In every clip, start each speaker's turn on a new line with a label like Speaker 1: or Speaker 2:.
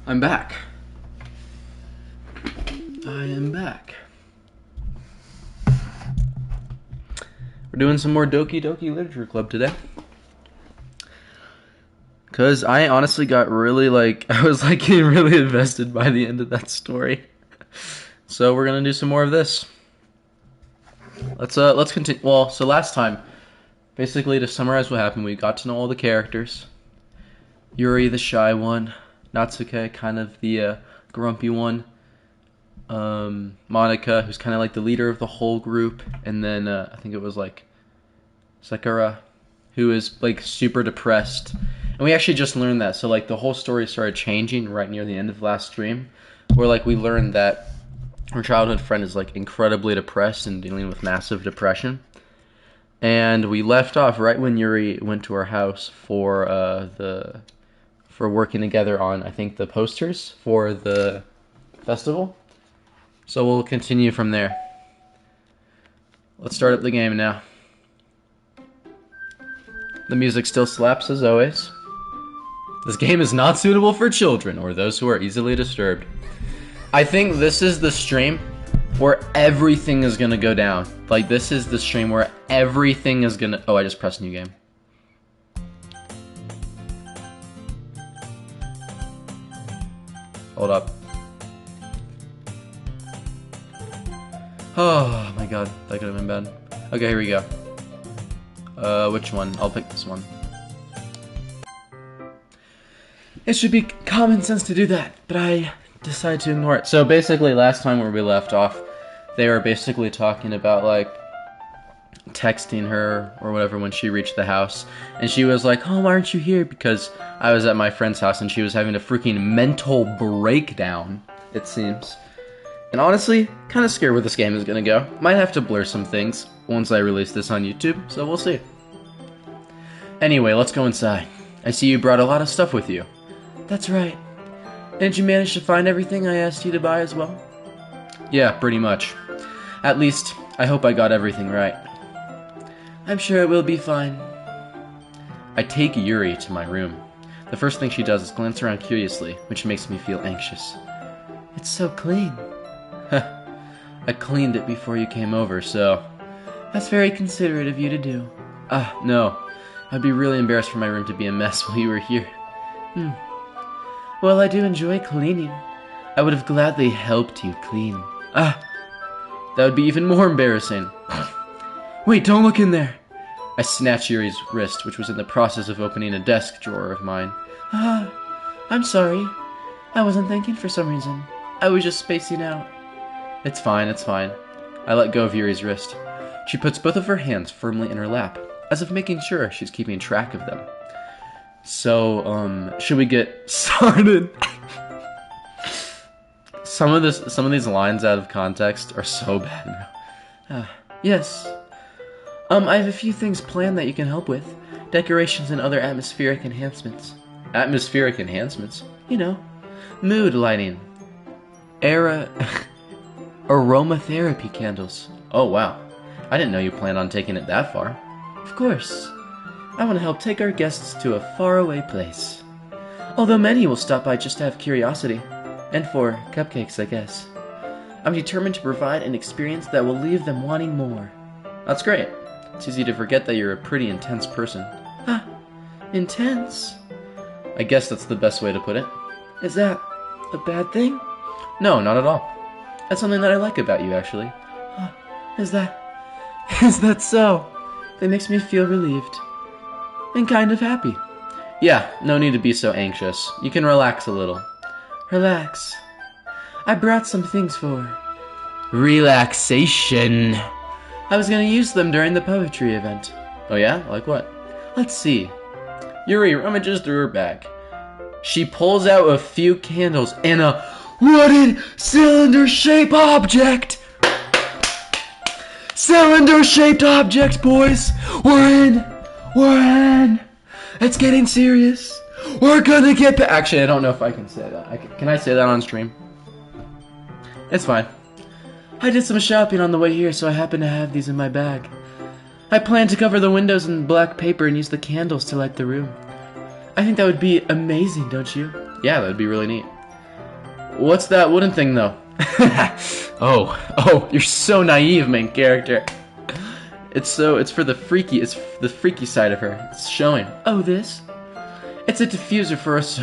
Speaker 1: I'm back. I am back. We're doing some more Doki Doki Literature Club today. Because I honestly got really, I was getting really invested by the end of that story. So we're going to do some more of this. Let's continue. Well, so last time, basically to summarize what happened, we got to know all the characters. Yuri, the shy one. Natsuke, kind of the grumpy one. Monica, who's kind of like the leader of the whole group. And then I think it was Sakura, who is super depressed. And we actually just learned that. So the whole story started changing right near the end of last stream. Where we learned that her childhood friend is incredibly depressed and dealing with massive depression. And we left off right when Yuri went to our house for working together on, I think, the posters for the festival. So we'll continue from there. Let's start up the game now. The music still slaps as always. This game is not suitable for children or those who are easily disturbed. I think this is the stream where everything is gonna go down. This is the stream where everything is gonna... Oh, I just pressed new game. Hold up. Oh my god, that could have been bad. Okay, here we go. Which one? I'll pick this one. It should be common sense to do that, but I decided to ignore it. So basically, last time where we left off, they were basically talking about, texting her or whatever when she reached the house. And she was like, oh, why aren't you here? Because I was at my friend's house and she was having a freaking mental breakdown, it seems. And honestly, kind of scared where this game is going to go. Might have to blur some things once I release this on YouTube, so we'll see. Anyway, let's go inside. I see you brought a lot of stuff with you. That's right. Didn't you manage to find everything I asked you to buy as well? Yeah, pretty much. At least, I hope I got everything right. I'm sure it will be fine. I take Yuri to my room. The first thing she does is glance around curiously, which makes me feel anxious. It's so clean. I cleaned it before you came over, so... That's very considerate of you to do. No. I'd be really embarrassed for my room to be a mess while you were here. Well, I do enjoy cleaning. I would have gladly helped you clean. That would be even more embarrassing. Wait, don't look in there. I snatched Yuri's wrist, which was in the process of opening a desk drawer of mine. I'm sorry. I wasn't thinking for some reason. I was just spacing out. It's fine, it's fine. I let go of Yuri's wrist. She puts both of her hands firmly in her lap, as if making sure she's keeping track of them. So, should we get started? Some of these lines out of context are so bad, bro. Yes. I have a few things planned that you can help with. Decorations and other atmospheric enhancements. Atmospheric enhancements? You know, mood lighting. Aromatherapy candles. Oh, wow. I didn't know you planned on taking it that far. Of course. I want to help take our guests to a faraway place. Although many will stop by just to have curiosity. And for cupcakes, I guess. I'm determined to provide an experience that will leave them wanting more. That's great. It's easy to forget that you're a pretty intense person. Intense? I guess that's the best way to put it. Is that a bad thing? No, not at all. That's something that I like about you, actually. Is that so? That makes me feel relieved. And kind of happy. Yeah, no need to be so anxious. You can relax a little. Relax. I brought some things for relaxation. I was gonna use them during the poetry event. Oh yeah? Like what? Let's see. Yuri rummages through her bag. She pulls out a few candles and a wooden cylinder-shaped object! Cylinder-shaped objects, boys! We're in! It's getting serious. We're gonna get back. Actually, I don't know if I can say that. Can I say that on stream? It's fine. I did some shopping on the way here, so I happen to have these in my bag. I plan to cover the windows in black paper and use the candles to light the room. I think that would be amazing, don't you? Yeah, that would be really neat. What's that wooden thing, though? Oh, you're so naive, main character. It's for the freaky, it's the freaky side of her. It's showing. Oh, this? It's a diffuser for us.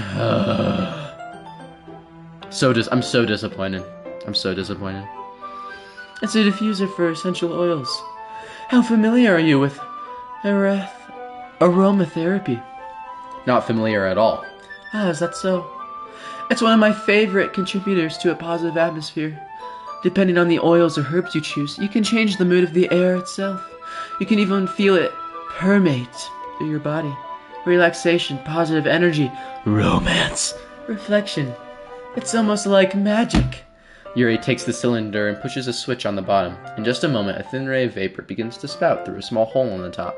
Speaker 1: I'm so disappointed. I'm so disappointed. It's a diffuser for essential oils. How familiar are you with aromatherapy? Not familiar at all. Ah, is that so? It's one of my favorite contributors to a positive atmosphere. Depending on the oils or herbs you choose, you can change the mood of the air itself. You can even feel it permeate through your body. Relaxation, positive energy, romance, reflection. It's almost like magic. Yuri takes the cylinder and pushes a switch on the bottom. In just a moment, a thin ray of vapor begins to spout through a small hole on the top.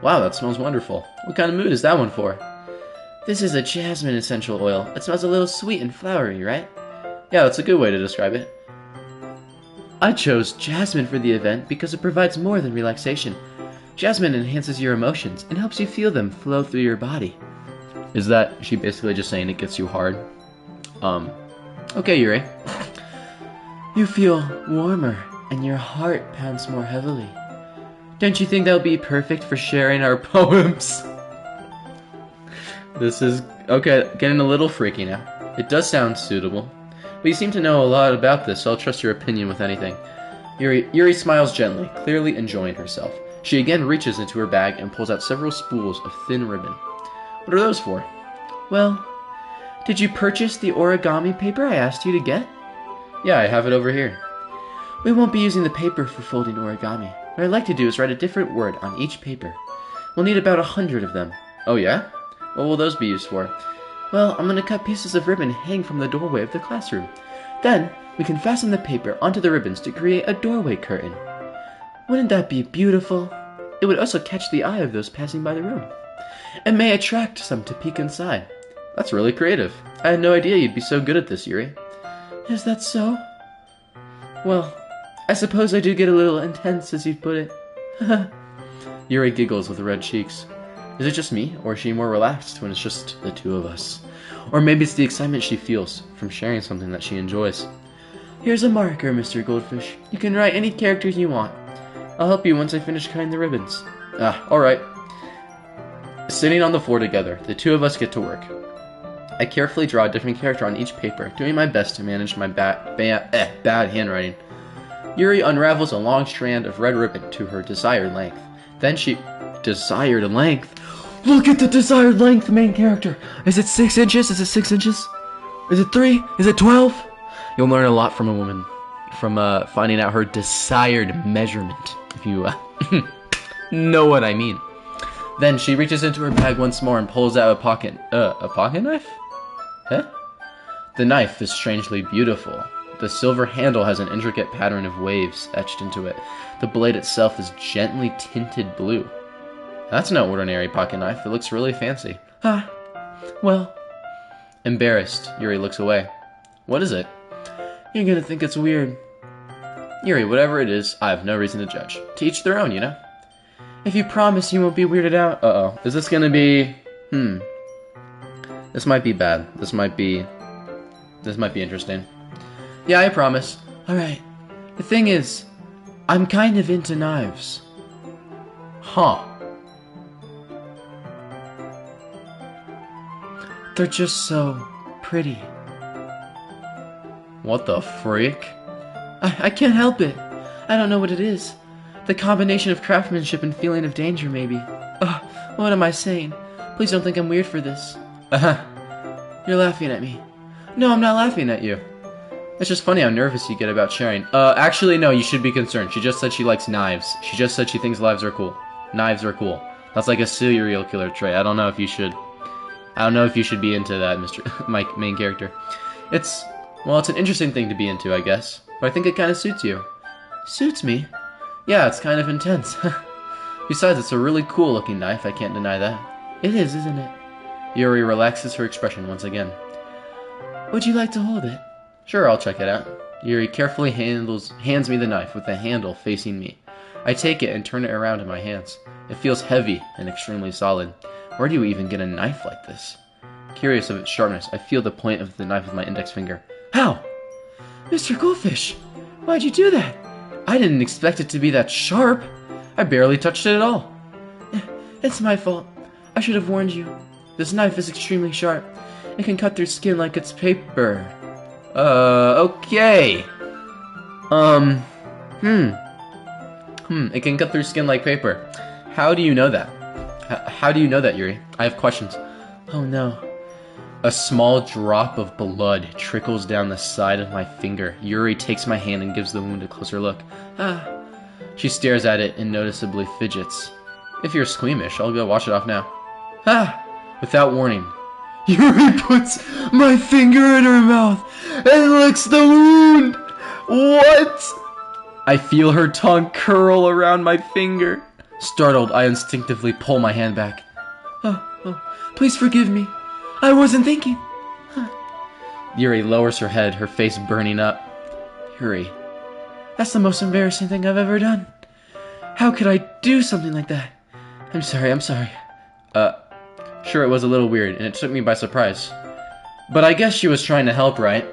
Speaker 1: Wow, that smells wonderful. What kind of mood is that one for? This is a jasmine essential oil. It smells a little sweet and flowery, right? Yeah, that's a good way to describe it. I chose jasmine for the event because it provides more than relaxation. Jasmine enhances your emotions and helps you feel them flow through your body. Is she basically just saying it gets you hard? Okay, Yuri. You feel warmer and your heart pounds more heavily. Don't you think that would be perfect for sharing our poems? This is, okay, getting a little freaky now. It does sound suitable. But you seem to know a lot about this, so I'll trust your opinion with anything. Yuri smiles gently, clearly enjoying herself. She again reaches into her bag and pulls out several spools of thin ribbon. What are those for? Well, did you purchase the origami paper I asked you to get? Yeah, I have it over here. We won't be using the paper for folding origami. What I'd like to do is write a different word on each paper. We'll need about 100 of them. Oh yeah? What will those be used for? Well, I'm going to cut pieces of ribbon hang from the doorway of the classroom. Then, we can fasten the paper onto the ribbons to create a doorway curtain. Wouldn't that be beautiful? It would also catch the eye of those passing by the room. And may attract some to peek inside. That's really creative. I had no idea you'd be so good at this, Yuri. Is that so? Well, I suppose I do get a little intense, as you put it. Yuri giggles with red cheeks. Is it just me, or is she more relaxed when it's just the two of us? Or maybe it's the excitement she feels from sharing something that she enjoys. Here's a marker, Mr. Goldfish. You can write any characters you want. I'll help you once I finish cutting the ribbons. Alright. Sitting on the floor together, the two of us get to work. I carefully draw a different character on each paper, doing my best to manage my bad handwriting. Yuri unravels a long strand of red ribbon to her desired length. Then she... Desired length? Look at the desired length, main character! Is it 6 inches? Is it 6 inches? Is it 3? Is it 12? You'll learn a lot from a woman. From finding out her desired measurement, if you know what I mean. Then she reaches into her bag once more and pulls out a pocket knife? Huh? The knife is strangely beautiful. The silver handle has an intricate pattern of waves etched into it. The blade itself is gently tinted blue. That's no ordinary pocket knife. It looks really fancy. Well. Embarrassed, Yuri looks away. What is it? You're gonna think it's weird. Yuri, whatever it is, I have no reason to judge. To each their own, you know? If you promise you won't be weirded out... Uh-oh. Is this gonna be... This might be bad. This might be interesting. Yeah, I promise. Alright. The thing is, I'm kind of into knives. Huh. They're just so pretty. What the freak? I can't help it. I don't know what it is. The combination of craftsmanship and feeling of danger, maybe. What am I saying? Please don't think I'm weird for this. You're laughing at me. No, I'm not laughing at you. It's just funny how nervous you get about sharing. Actually, no, you should be concerned. She just said she likes knives. She just said she thinks knives are cool. Knives are cool. That's like a serial killer trait. I don't know if you should be into that, my main character. It's an interesting thing to be into, I guess. But I think it kind of suits you. Suits me? Yeah, it's kind of intense. Besides, it's a really cool looking knife, I can't deny that. It is, isn't it? Yuri relaxes her expression once again. Would you like to hold it? Sure, I'll check it out. Yuri carefully hands me the knife with the handle facing me. I take it and turn it around in my hands. It feels heavy and extremely solid. Where do you even get a knife like this? Curious of its sharpness, I feel the point of the knife with my index finger. How? Mr. Goldfish, why'd you do that? I didn't expect it to be that sharp. I barely touched it at all. It's my fault. I should have warned you. This knife is extremely sharp. It can cut through skin like it's paper. Okay. It can cut through skin like paper. How do you know that? How do you know that, Yuri? I have questions. Oh no. A small drop of blood trickles down the side of my finger. Yuri takes my hand and gives the wound a closer look. Ah. She stares at it and noticeably fidgets. If you're squeamish, I'll go wash it off now. Ah. Without warning, Yuri puts my finger in her mouth and licks the wound. What? I feel her tongue curl around my finger. Startled, I instinctively pull my hand back. Oh, please forgive me. I wasn't thinking. Yuri lowers her head, her face burning up. Yuri, that's the most embarrassing thing I've ever done. How could I do something like that? I'm sorry. Sure, it was a little weird, and it took me by surprise. But I guess she was trying to help, right?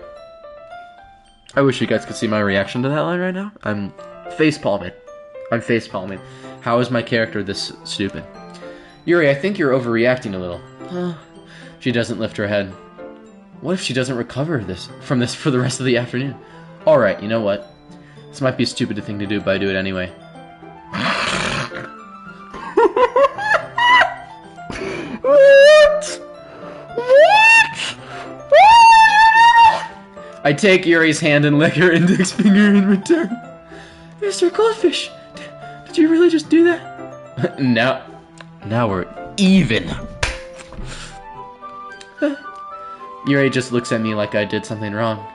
Speaker 1: I wish you guys could see my reaction to that line right now. I'm facepalming. How is my character this stupid? Yuri, I think you're overreacting a little. She doesn't lift her head. What if she doesn't recover from this for the rest of the afternoon? Alright, you know what? This might be a stupid thing to do, but I do it anyway. What? I take Yuri's hand and lick her index finger in return. Mr. Goldfish, did you really just do that? Now we're even. Yuri just looks at me like I did something wrong.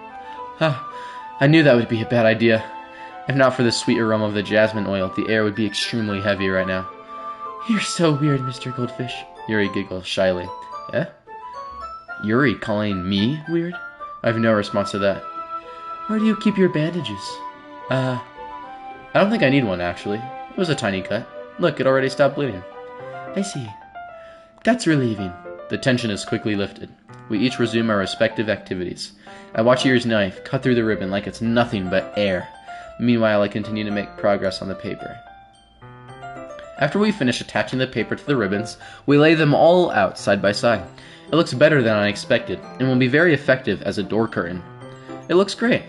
Speaker 1: I knew that would be a bad idea. If not for the sweet aroma of the jasmine oil, the air would be extremely heavy right now. You're so weird, Mr. Goldfish. Yuri giggles shyly. Eh? Yuri calling me weird? I have no response to that. Where do you keep your bandages? I don't think I need one, actually. It was a tiny cut. Look, it already stopped bleeding. I see. That's relieving. The tension is quickly lifted. We each resume our respective activities. I watch Yuri's knife cut through the ribbon like it's nothing but air. Meanwhile, I continue to make progress on the paper. After we finish attaching the paper to the ribbons, we lay them all out side by side. It looks better than I expected, and will be very effective as a door curtain. It looks great.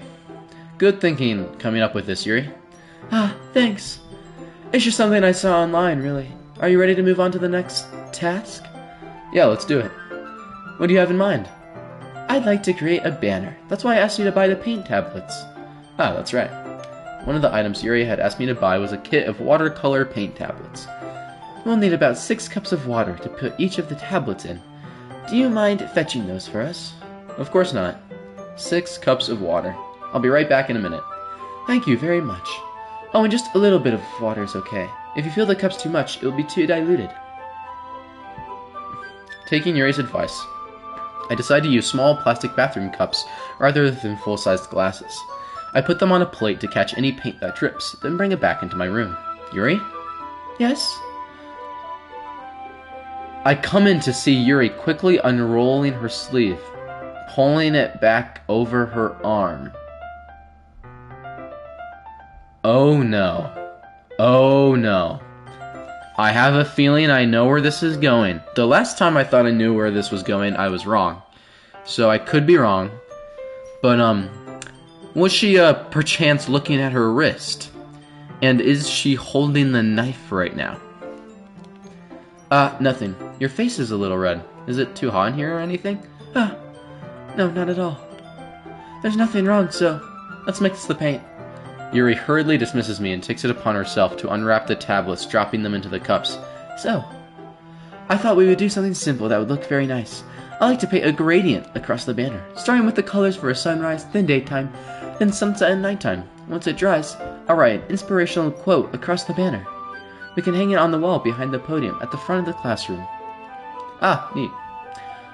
Speaker 1: Good thinking coming up with this, Yuri. Thanks. It's just something I saw online, really. Are you ready to move on to the next task? Yeah, let's do it. What do you have in mind? I'd like to create a banner. That's why I asked you to buy the paint tablets. That's right. One of the items Yuri had asked me to buy was a kit of watercolor paint tablets. We'll need about 6 cups of water to put each of the tablets in. Do you mind fetching those for us? Of course not. 6 cups of water. I'll be right back in a minute. Thank you very much. Oh, and just a little bit of water is okay. If you feel the cup's too much, it will be too diluted. Taking Yuri's advice, I decide to use small plastic bathroom cups rather than full-sized glasses. I put them on a plate to catch any paint that drips, then bring it back into my room. Yuri? Yes? I come in to see Yuri quickly unrolling her sleeve, pulling it back over her arm. Oh no. Oh no. I have a feeling I know where this is going. The last time I thought I knew where this was going, I was wrong. So I could be wrong. But, was she, perchance looking at her wrist? And is she holding the knife right now? Nothing. Your face is a little red. Is it too hot in here or anything? No, not at all. There's nothing wrong, so let's mix the paint. Yuri hurriedly dismisses me and takes it upon herself to unwrap the tablets, dropping them into the cups. So, I thought we would do something simple that would look very nice. I like to paint a gradient across the banner, starting with the colors for a sunrise, then daytime, then sunset and nighttime. Once it dries, I'll write an inspirational quote across the banner. We can hang it on the wall behind the podium at the front of the classroom. Neat.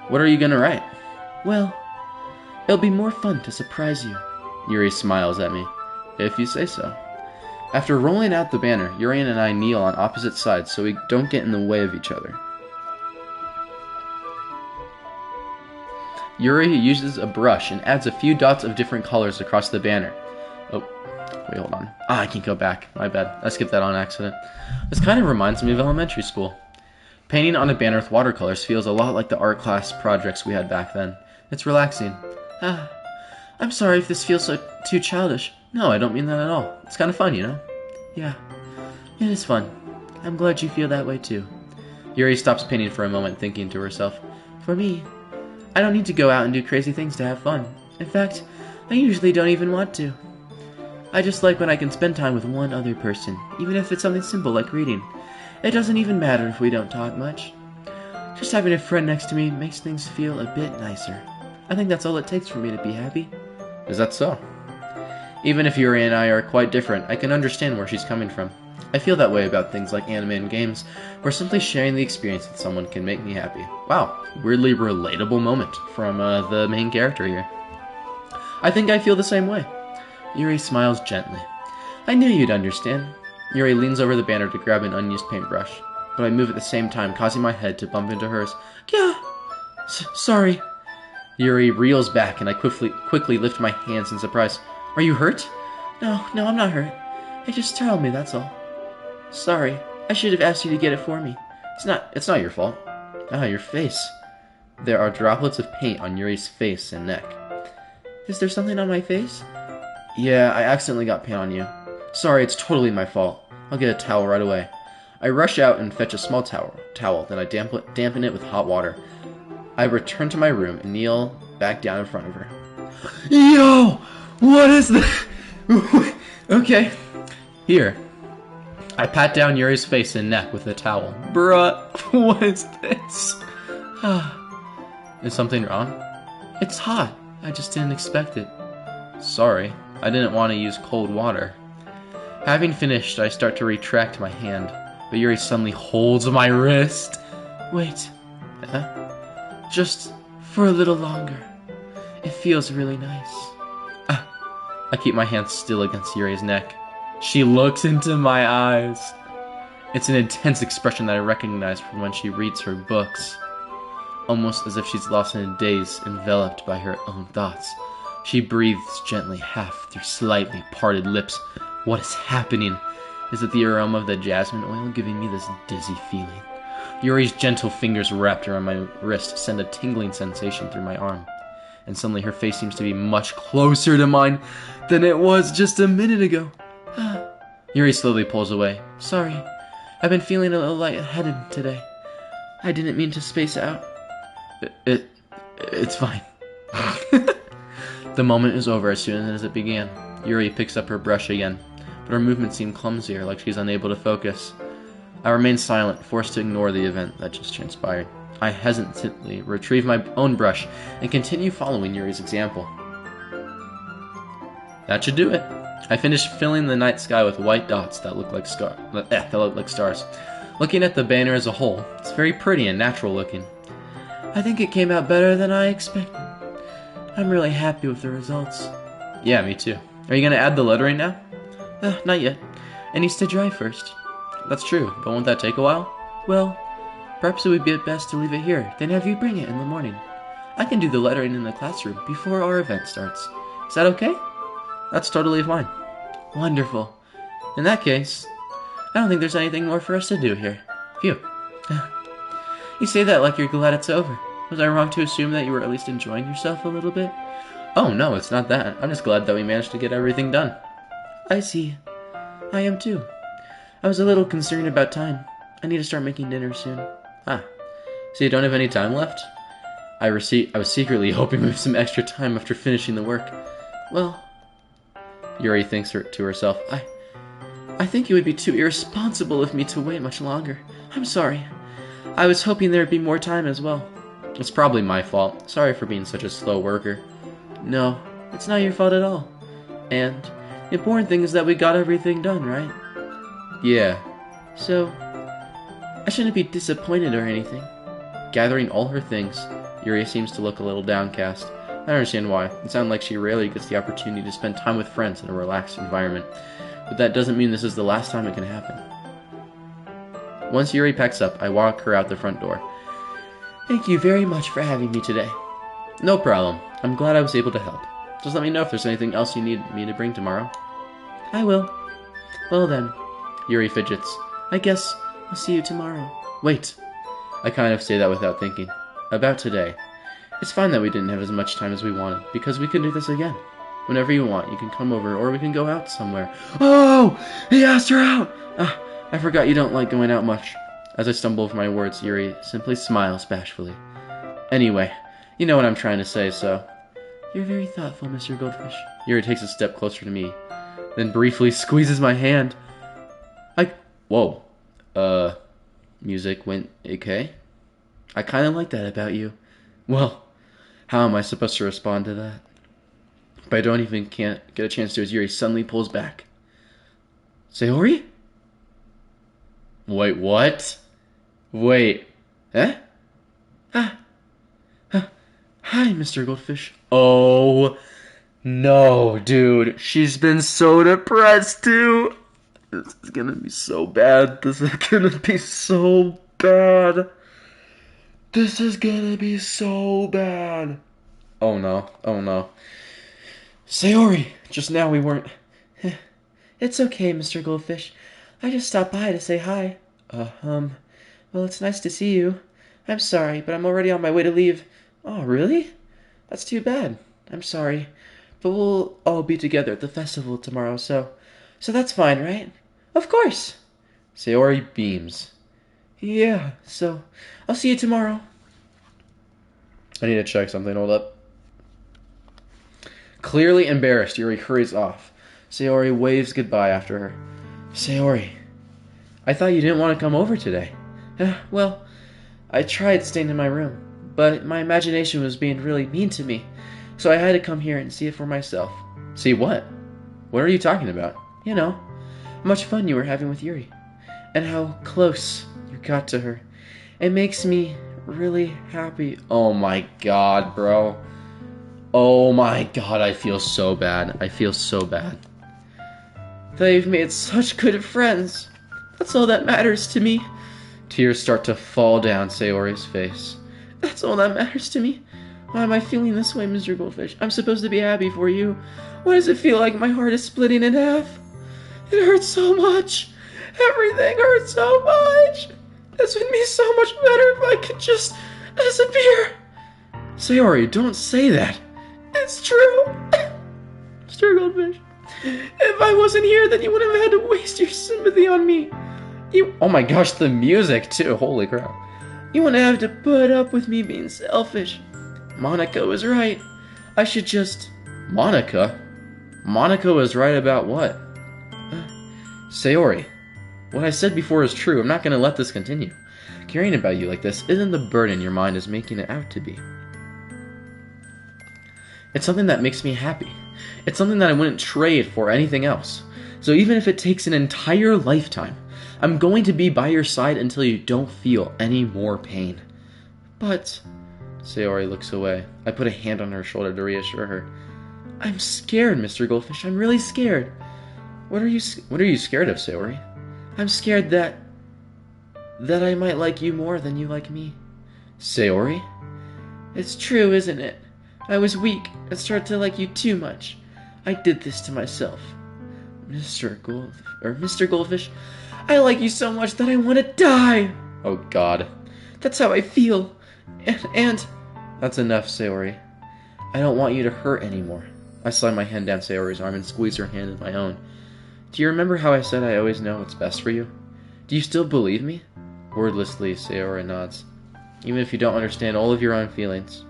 Speaker 1: What are you gonna write? Well, it'll be more fun to surprise you. Yuri smiles at me. If you say so. After rolling out the banner, Yuri and I kneel on opposite sides so we don't get in the way of each other. Yuri uses a brush and adds a few dots of different colors across the banner. Oh, wait, hold on. I can't go back. My bad. I skipped that on accident. This kind of reminds me of elementary school. Painting on a banner with watercolors feels a lot like the art class projects we had back then. It's relaxing. I'm sorry if this feels too childish. No, I don't mean that at all. It's kind of fun, you know? Yeah, it is fun. I'm glad you feel that way too. Yuri stops painting for a moment, thinking to herself, for me, I don't need to go out and do crazy things to have fun. In fact, I usually don't even want to. I just like when I can spend time with one other person, even if it's something simple like reading. It doesn't even matter if we don't talk much. Just having a friend next to me makes things feel a bit nicer. I think that's all it takes for me to be happy. Is that so? Even if Yuri and I are quite different, I can understand where she's coming from. I feel that way about things like anime and games, where simply sharing the experience with someone can make me happy. Wow, weirdly relatable moment from the main character here. I think I feel the same way. Yuri smiles gently. I knew you'd understand. Yuri leans over the banner to grab an unused paintbrush, but I move at the same time, causing my head to bump into hers. Yeah, sorry. Yuri reels back, and I quickly lift my hands in surprise. Are you hurt? No, I'm not hurt. It just startled me, that's all. Sorry, I should have asked you to get it for me. It's not your fault. Ah, your face. There are droplets of paint on Yuri's face and neck. Is there something on my face? Yeah, I accidentally got paint on you. Sorry, it's totally my fault. I'll get a towel right away. I rush out and fetch a small towel, then I dampen it with hot water. I return to my room and kneel back down in front of her. Yo! What is this? Okay. Here. I pat down Yuri's face and neck with the towel. Bruh, what is this? Is something wrong? It's hot. I just didn't expect it. Sorry, I didn't want to use cold water. Having finished, I start to retract my hand, but Yuri suddenly holds my wrist. Wait. Just for a little longer. It feels really nice. I keep my hand still against Yuri's neck. She looks into my eyes. It's an intense expression that I recognize from when she reads her books. Almost as if she's lost in a daze, enveloped by her own thoughts. She breathes gently, half through slightly parted lips. What is happening? Is it the aroma of the jasmine oil giving me this dizzy feeling? Yuri's gentle fingers wrapped around my wrist send a tingling sensation through my arm. And suddenly her face seems to be much closer to mine than it was just a minute ago. Yuri slowly pulls away. Sorry, I've been feeling a little lightheaded today. I didn't mean to space out. It's fine. The moment is over as soon as it began. Yuri picks up her brush again, but her movements seem clumsier, like she's unable to focus. I remain silent, forced to ignore the event that just transpired. I hesitantly retrieve my own brush and continue following Yuri's example. That should do it. I finished filling the night sky with white dots that look like stars. Looking at the banner as a whole, it's very pretty and natural looking. I think it came out better than I expected. I'm really happy with the results. Yeah, me too. Are you going to add the lettering now? Not yet. It needs to dry first. That's true, but won't that take a while? Well, perhaps it would be best to leave it here, then have you bring it in the morning. I can do the lettering in the classroom before our event starts. Is that okay? That's totally fine. Wonderful. In that case, I don't think there's anything more for us to do here. Phew. You say that like you're glad it's over. Was I wrong to assume that you were at least enjoying yourself a little bit? Oh no, it's not that. I'm just glad that we managed to get everything done. I see. I am too. I was a little concerned about time. I need to start making dinner soon. So you don't have any time left? I was secretly hoping we have some extra time after finishing the work. Well, Yuri thinks to herself, I think it would be too irresponsible of me to wait much longer. I'm sorry. I was hoping there would be more time as well. It's probably my fault. Sorry for being such a slow worker. No, it's not your fault at all. And the important thing is that we got everything done, right? Yeah. So, I shouldn't be disappointed or anything. Gathering all her things, Yuri seems to look a little downcast. I understand why. It sounds like she rarely gets the opportunity to spend time with friends in a relaxed environment. But that doesn't mean this is the last time it can happen. Once Yuri packs up, I walk her out the front door. Thank you very much for having me today. No problem. I'm glad I was able to help. Just let me know if there's anything else you need me to bring tomorrow. I will. Well then. Yuri fidgets. I guess I'll see you tomorrow. Wait. I kind of say that without thinking. About today. It's fine that we didn't have as much time as we wanted, because we can do this again. Whenever you want, you can come over, or we can go out somewhere. Oh! He asked her out! Ah, I forgot you don't like going out much. As I stumble over my words, Yuri simply smiles bashfully. Anyway, you know what I'm trying to say, so... You're very thoughtful, Mr. Goldfish. Yuri takes a step closer to me, then briefly squeezes my hand. Whoa. Music went okay? I kinda like that about you. Well, how am I supposed to respond to that? But I don't even can't get a chance to as Yuri suddenly pulls back. Sayori? Wait, what? Wait. Eh? Ah. Hi, Mr. Goldfish. Oh, no, dude. She's been so depressed, too. This is gonna be so bad. This is gonna be so bad. This is gonna be so bad. Oh, no. Oh, no. Sayori, just now we weren't... It's okay, Mr. Goldfish. I just stopped by to say hi. Well, it's nice to see you. I'm sorry, but I'm already on my way to leave. Oh, really? That's too bad. I'm sorry. But we'll all be together at the festival tomorrow, so that's fine, right? Of course. Sayori beams. Yeah, so I'll see you tomorrow. I need to check something. Hold up. Clearly embarrassed, Yuri hurries off. Sayori waves goodbye after her. Sayori, I thought you didn't want to come over today. Well, I tried staying in my room, but my imagination was being really mean to me, so I had to come here and see it for myself. See what? What are you talking about? You know, how much fun you were having with Yuri, and how close you got to her. It makes me really happy. Oh my god, bro. Oh my god, I feel so bad. I feel so bad. They've made such good friends. That's all that matters to me. Tears start to fall down Sayori's face. That's all that matters to me. Why am I feeling this way, Mr. Goldfish? I'm supposed to be happy for you. Why does it feel like my heart is splitting in half? It hurts so much. Everything hurts so much. This would be so much better if I could just disappear. Sayori, don't say that. It's true. Mr. Goldfish, if I wasn't here, then you wouldn't have had to waste your sympathy on me. Oh my gosh, the music too. Holy crap. You wouldn't have to put up with me being selfish. Monica was right. I should just... Monica? Monica was right about what? Sayori, what I said before is true. I'm not going to let this continue. Caring about you like this isn't the burden your mind is making it out to be. It's something that makes me happy. It's something that I wouldn't trade for anything else. So even if it takes an entire lifetime, I'm going to be by your side until you don't feel any more pain. But... Sayori looks away. I put a hand on her shoulder to reassure her. I'm scared, Mr. Goldfish. I'm really scared. What are you scared of, Sayori? I'm scared that I might like you more than you like me. Sayori? It's true, isn't it? I was weak and started to like you too much. I did this to myself. Mr. Goldfish, I like you so much that I want to die. Oh God. That's how I feel. And... That's enough, Sayori. I don't want you to hurt anymore. I slide my hand down Sayori's arm and squeeze her hand in my own. Do you remember how I said I always know what's best for you? Do you still believe me? Wordlessly, Sayori nods. Even if you don't understand all of your own feelings.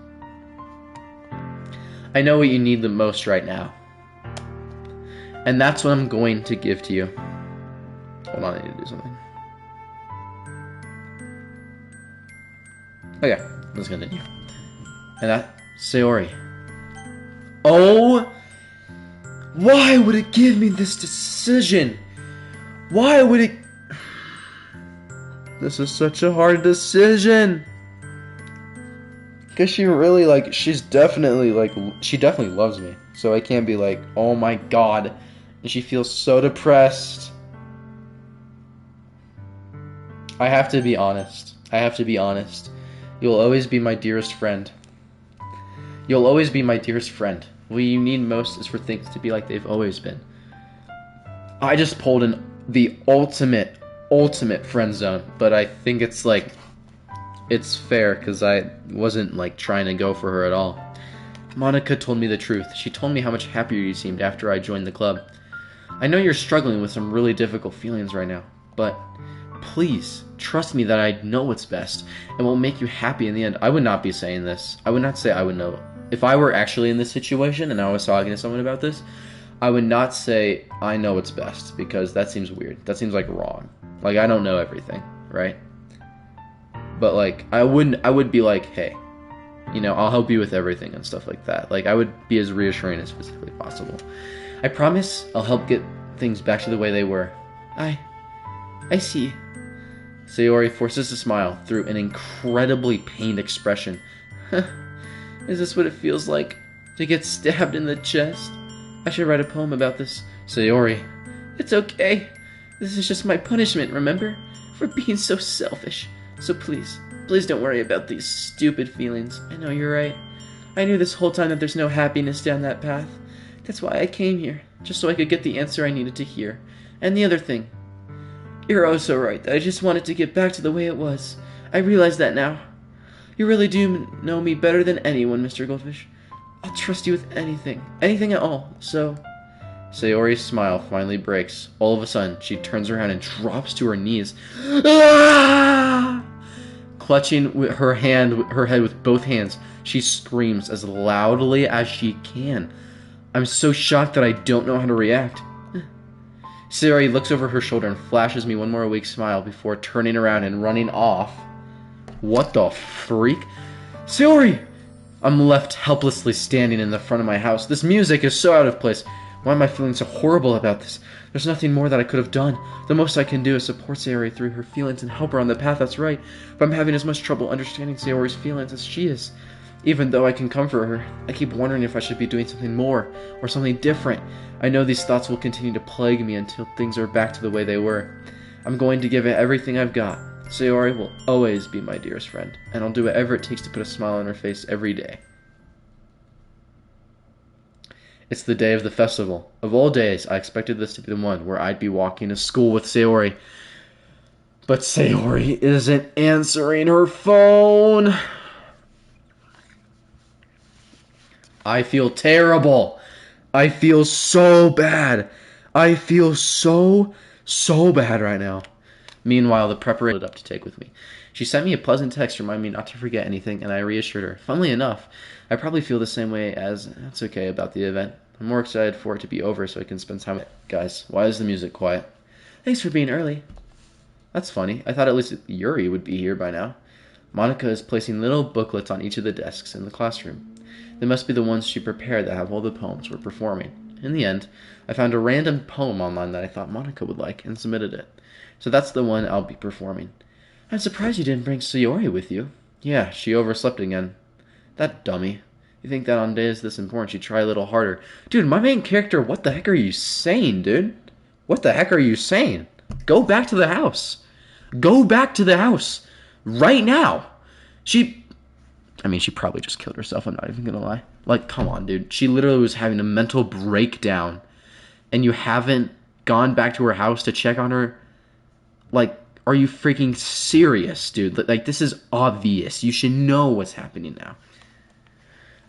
Speaker 1: I know what you need the most right now. And that's what I'm going to give to you. Hold on, I need to do something. Okay, let's continue. And that, Sayori. Oh! Why would it give me this decision? Why would it... This is such a hard decision. Because she really, she definitely loves me. So I can't be like, oh my god. And she feels so depressed. I have to be honest. You'll always be my dearest friend. You'll always be my dearest friend. What you need most is for things to be like they've always been. I just pulled in the ultimate friend zone, but I think it's like, it's fair because I wasn't like trying to go for her at all. Monica told me the truth. She told me how much happier you seemed after I joined the club. I know you're struggling with some really difficult feelings right now, but please trust me that I know what's best and will make you happy in the end. I would not be saying this. I would not say I would know. If I were actually in this situation and I was talking to someone about this, I would not say I know what's best because that seems weird. That seems like wrong. Like I don't know everything, right? But like I would be like, hey, you know, I'll help you with everything and stuff like that. Like I would be as reassuring as physically possible. I promise I'll help get things back to the way they were. I see. Sayori forces a smile through an incredibly pained expression. Is this what it feels like to get stabbed in the chest? I should write a poem about this. Sayori. It's okay. This is just my punishment, remember? For being so selfish. So please don't worry about these stupid feelings. I know you're right. I knew this whole time that there's no happiness down that path. That's why I came here, just so I could get the answer I needed to hear. And the other thing. You're oh so right that I just wanted to get back to the way it was. I realize that now. You really do know me better than anyone, Mr. Goldfish. I'll trust you with anything. Anything at all. So... Sayori's smile finally breaks. All of a sudden, she turns around and drops to her knees. Ah! Clutching her head with both hands, she screams as loudly as she can. I'm so shocked that I don't know how to react. Sayori looks over her shoulder and flashes me one more weak smile before turning around and running off. What the freak? Sayori! I'm left helplessly standing in the front of my house. This music is so out of place. Why am I feeling so horrible about this? There's nothing more that I could have done. The most I can do is support Sayori through her feelings and help her on the path that's right. But I'm having as much trouble understanding Sayori's feelings as she is. Even though I can comfort her, I keep wondering if I should be doing something more, or something different. I know these thoughts will continue to plague me until things are back to the way they were. I'm going to give it everything I've got. Sayori will always be my dearest friend, and I'll do whatever it takes to put a smile on her face every day. It's the day of the festival. Of all days, I expected this to be the one where I'd be walking to school with Sayori. But Sayori isn't answering her phone. I feel terrible. I feel so bad. I feel so bad right now. Meanwhile, the preparation up to take with me. She sent me a pleasant text reminding me not to forget anything, and I reassured her. Funnily enough, I probably feel the same way as that's okay about the event. I'm more excited for it to be over so I can spend time with it. Guys, why is the music quiet? Thanks for being early. That's funny. I thought at least Yuri would be here by now. Monica is placing little booklets on each of the desks in the classroom. They must be the ones she prepared that have all the poems we're performing. In the end, I found a random poem online that I thought Monica would like and submitted it. So that's the one I'll be performing. I'm surprised you didn't bring Sayori with you. Yeah, she overslept again. That dummy. You think that on days this important she'd try a little harder. Dude, my main character, what the heck are you saying, dude? What the heck are you saying? Go back to the house. Go back to the house. Right now. She probably just killed herself, I'm not even gonna lie. Like, come on, dude. She literally was having a mental breakdown. And you haven't gone back to her house to check on her? Like, are you freaking serious, dude? Like, this is obvious. You should know what's happening now.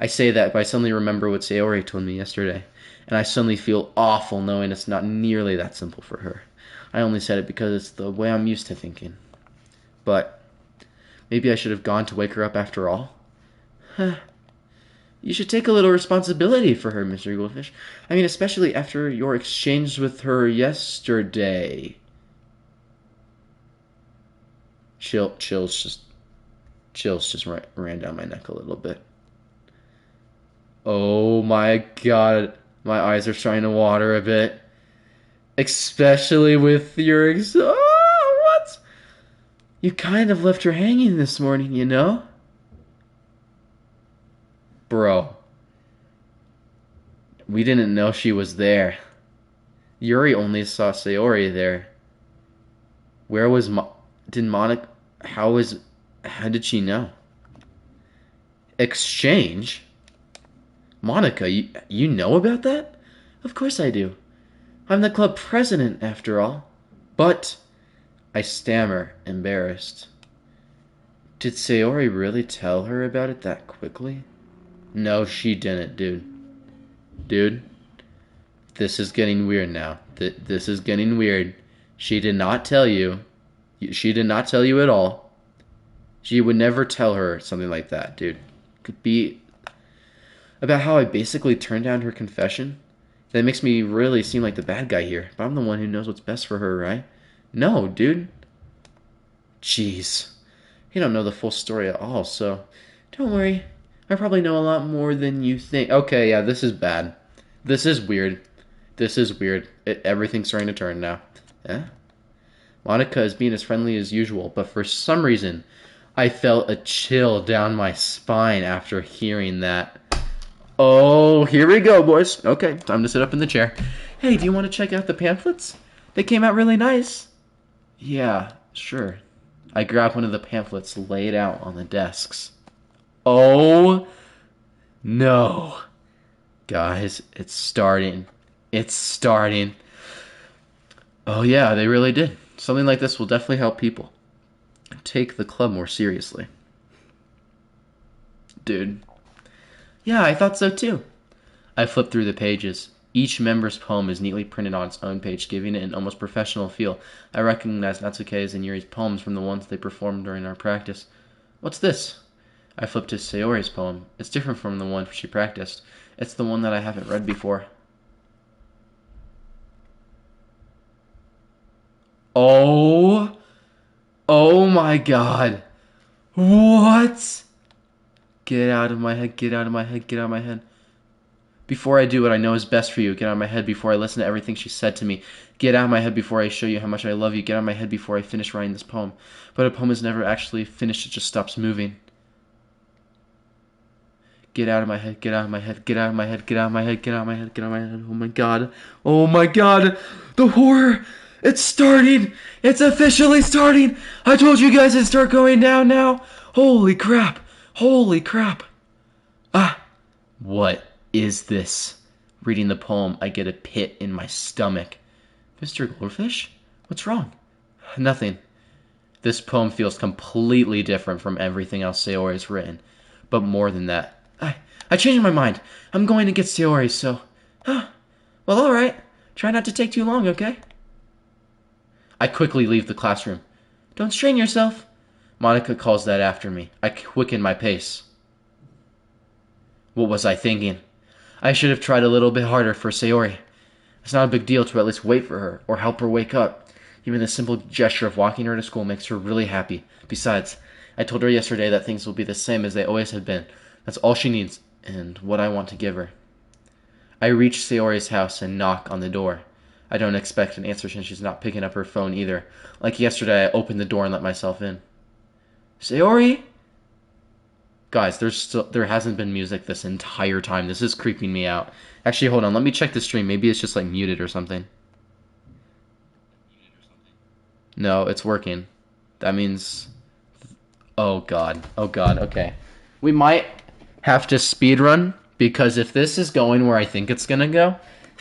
Speaker 1: I say that, but I suddenly remember what Sayori told me yesterday. And I suddenly feel awful knowing it's not nearly that simple for her. I only said it because it's the way I'm used to thinking. But maybe I should have gone to wake her up after all. You should take a little responsibility for her, Mr. Goldfish. I mean, especially after your exchange with her yesterday. Chills just ran down my neck a little bit. Oh my god, my eyes are starting to water a bit. Especially with your what? You kind of left her hanging this morning, you know? Bro. We didn't know she was there. Yuri only saw Sayori there. Where was did Monica... How did she know? Exchange? Monica, you know about that? Of course I do. I'm the club president, after all. But, I stammer, embarrassed. Did Sayori really tell her about it that quickly? No, she didn't, dude. Dude, this is getting weird now. This is getting weird. She did not tell you. She did not tell you at all. She would never tell her something like that, dude. Could be about how I basically turned down her confession? That makes me really seem like the bad guy here, but I'm the one who knows what's best for her, right? No, dude. Jeez. You don't know the full story at all, so don't worry. I probably know a lot more than you think. Okay, yeah, this is bad. This is weird. This is weird. Everything's starting to turn now. Yeah? Monica is being as friendly as usual, but for some reason, I felt a chill down my spine after hearing that. Oh, here we go, boys. Okay, time to sit up in the chair. Hey, do you want to check out the pamphlets? They came out really nice. Yeah, sure. I grabbed one of the pamphlets laid out on the desks. Oh, no. Guys, it's starting. It's starting. Oh, yeah, they really did. Something like this will definitely help people take the club more seriously. Dude. Yeah, I thought so too. I flipped through the pages. Each member's poem is neatly printed on its own page, giving it an almost professional feel. I recognized Natsuke's and Yuri's poems from the ones they performed during our practice. What's this? I flipped to Sayori's poem. It's different from the one she practiced. It's the one that I haven't read before. Oh my god. What? Get out of my head, get out of my head, get out of my head. Before I do what I know is best for you, get out of my head before I listen to everything she said to me. Get out of my head before I show you how much I love you. Get out of my head before I finish writing this poem. But a poem is never actually finished, it just stops moving. Get out of my head, get out of my head, get out of my head, get out of my head, get out of my head, get out of my head. Oh my god. Oh my god. The horror. It's starting. It's officially starting. I told you guys to start going down now. Holy crap. Holy crap. Ah. What is this? Reading the poem, I get a pit in my stomach. Mr. Goldfish? What's wrong? Nothing. This poem feels completely different from everything else Sayori has written. But more than that, I changed my mind. I'm going to get Sayori, so... well, alright. Try not to take too long, okay? I quickly leave the classroom. Don't strain yourself. Monica calls that after me. I quicken my pace. What was I thinking? I should have tried a little bit harder for Sayori. It's not a big deal to at least wait for her, or help her wake up. Even the simple gesture of walking her to school makes her really happy. Besides, I told her yesterday that things will be the same as they always have been. That's all she needs, and what I want to give her. I reach Sayori's house and knock on the door. I don't expect an answer since she's not picking up her phone either. Like yesterday, I opened the door and let myself in. Sayori? Guys, there hasn't been music this entire time. This is creeping me out. Actually, hold on. Let me check the stream. Maybe it's just like muted or something. No, it's working. That means... Oh god. Oh god. Okay. We might have to speedrun, because if this is going where I think it's gonna go,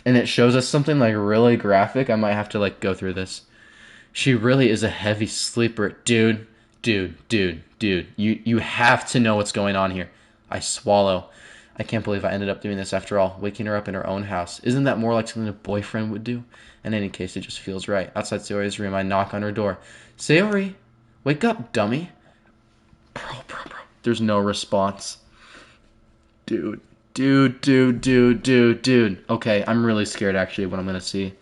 Speaker 1: and it shows us something like really graphic, I might have to like go through this. She really is a heavy sleeper. Dude. You have to know what's going on here. I swallow. I can't believe I ended up doing this after all, waking her up in her own house. Isn't that more like something a boyfriend would do? In any case, it just feels right. Outside Sayori's room, I knock on her door. Sayori, wake up, dummy. Bro. There's no response. Dude. Okay, I'm really scared actually what I'm gonna see.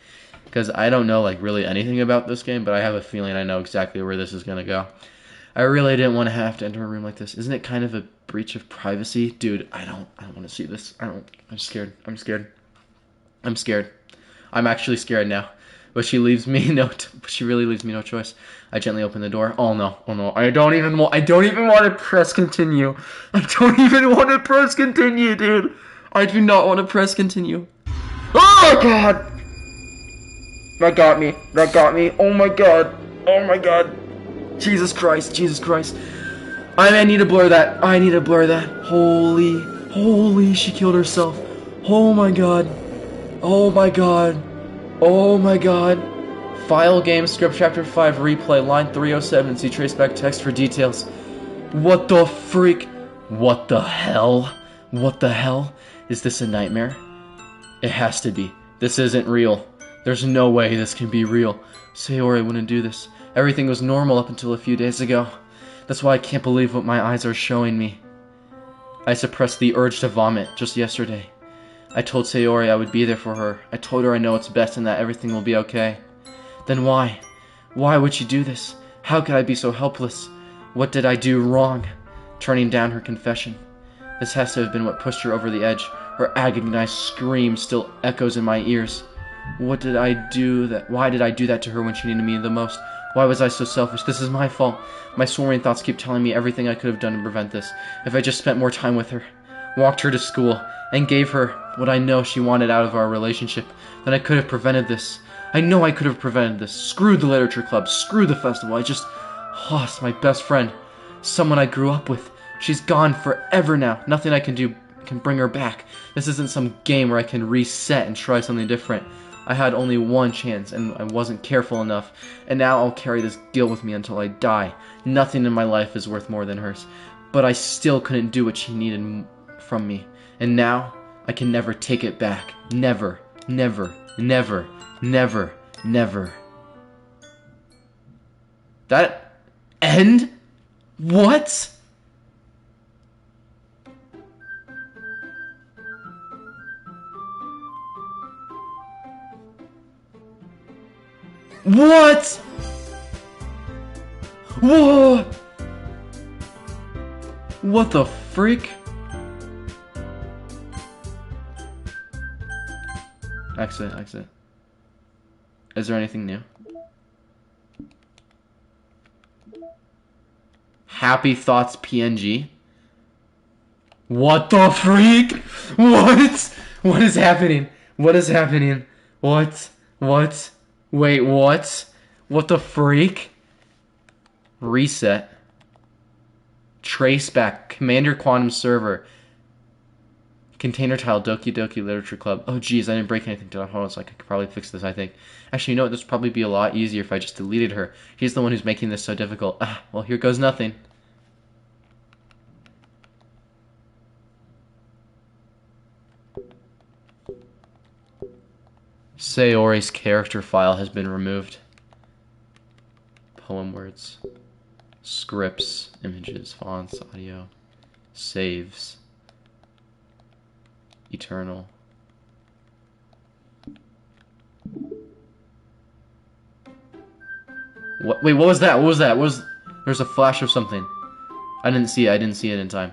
Speaker 1: Because I don't know like really anything about this game, but I have a feeling I know exactly where this is gonna go. I really didn't want to have to enter a room like this. Isn't it kind of a breach of privacy? Dude, I don't want to see this. I'm scared. I'm scared. I'm actually scared now. But she really leaves me no choice. I gently open the door. Oh no. I don't even want to press continue. I don't even want to press continue, dude. I do not want to press continue. Oh god. That got me. Oh my god. Jesus Christ. I need to blur that. Holy Holy, she killed herself. Oh my god. Oh my god. Oh my god. File game, script chapter 5, replay, line 307, see traceback text for details. What the freak? What the hell? What the hell? Is this a nightmare? It has to be. This isn't real. There's no way this can be real. Sayori wouldn't do this. Everything was normal up until a few days ago. That's why I can't believe what my eyes are showing me. I suppressed the urge to vomit just yesterday. I told Sayori I would be there for her. I told her I know what's best and that everything will be okay. Then why? Why would she do this? How could I be so helpless? What did I do wrong? Turning down her confession. This has to have been what pushed her over the edge. Her agonized scream still echoes in my ears. What did I do that? Why did I do that to her when she needed me the most? Why was I so selfish? This is my fault. My soaring thoughts keep telling me everything I could have done to prevent this. If I just spent more time with her, walked her to school, and gave her what I know she wanted out of our relationship, then I could have prevented this. I know I could have prevented this. Screw the literature club. Screw the festival. I just lost my best friend. Someone I grew up with. She's gone forever now. Nothing I can do can bring her back. This isn't some game where I can reset and try something different. I had only one chance, and I wasn't careful enough, and now I'll carry this guilt with me until I die. Nothing in my life is worth more than hers, but I still couldn't do what she needed from me, and now I can never take it back. Never, never, never, never, never. That end? What? What? Whoa! What the freak? Exit. Is there anything new? Happy Thoughts PNG? What the freak? What? What is happening? What is happening? What? Wait, what? What the freak? Reset. Traceback. Commander Quantum Server. Container tile. Doki Doki Literature Club. Oh geez, I didn't break anything to hold on, so I could probably fix this, I think. Actually, you know what? This would probably be a lot easier if I just deleted her. She's the one who's making this so difficult. Well, here goes nothing. Sayori's character file has been removed. Poem words. Scripts, images, fonts, audio, saves. Eternal. What? Wait, what was that? What was that? There's a flash of something. I didn't see it in time.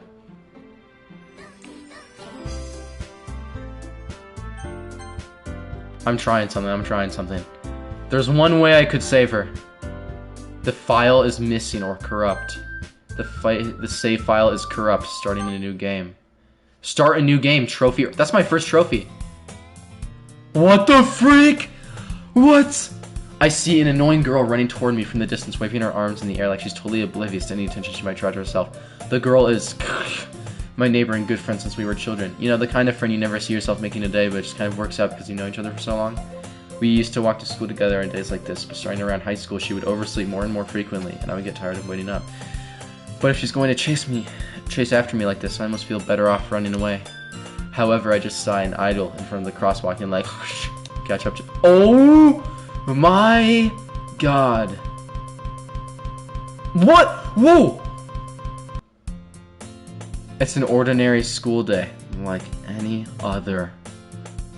Speaker 1: I'm trying something. There's one way I could save her. The file is missing or corrupt. The save file is corrupt, starting a new game. Start a new game, trophy. That's my first trophy. What the freak? What? I see an annoying girl running toward me from the distance, waving her arms in the air like she's totally oblivious to any attention she might draw to herself. The girl is my neighbor and good friend since we were children. You know, the kind of friend you never see yourself making a day, but it just kind of works out because you know each other for so long. We used to walk to school together on days like this, but starting around high school, she would oversleep more and more frequently, and I would get tired of waiting up. But if she's going to chase after me like this, I must feel better off running away. However, I just sigh and idle in front of the crosswalk and like, catch up to— Oh my god. What? Whoa! It's an ordinary school day, like any other.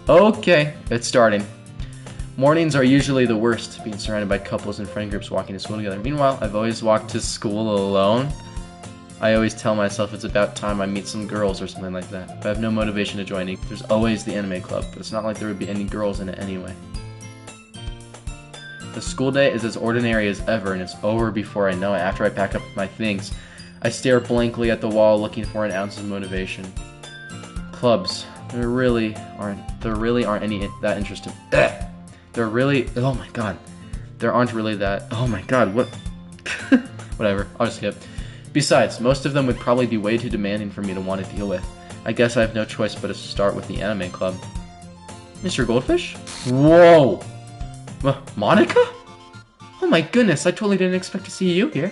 Speaker 1: Okay, it's starting. Mornings are usually the worst, being surrounded by couples and friend groups walking to school together. Meanwhile, I've always walked to school alone. I always tell myself it's about time I meet some girls or something like that, but I have no motivation to joining. There's always the anime club, but it's not like there would be any girls in it anyway. The school day is as ordinary as ever, and it's over before I know it. After I pack up my things, I stare blankly at the wall looking for an ounce of motivation. Clubs. There really aren't any that interesting. They're really— oh my god. There aren't really that— oh my god, what? Whatever, I'll just skip. Besides, most of them would probably be way too demanding for me to want to deal with. I guess I have no choice but to start with the anime club. Mr. Goldfish? Whoa! Monica? Oh my goodness, I totally didn't expect to see you here.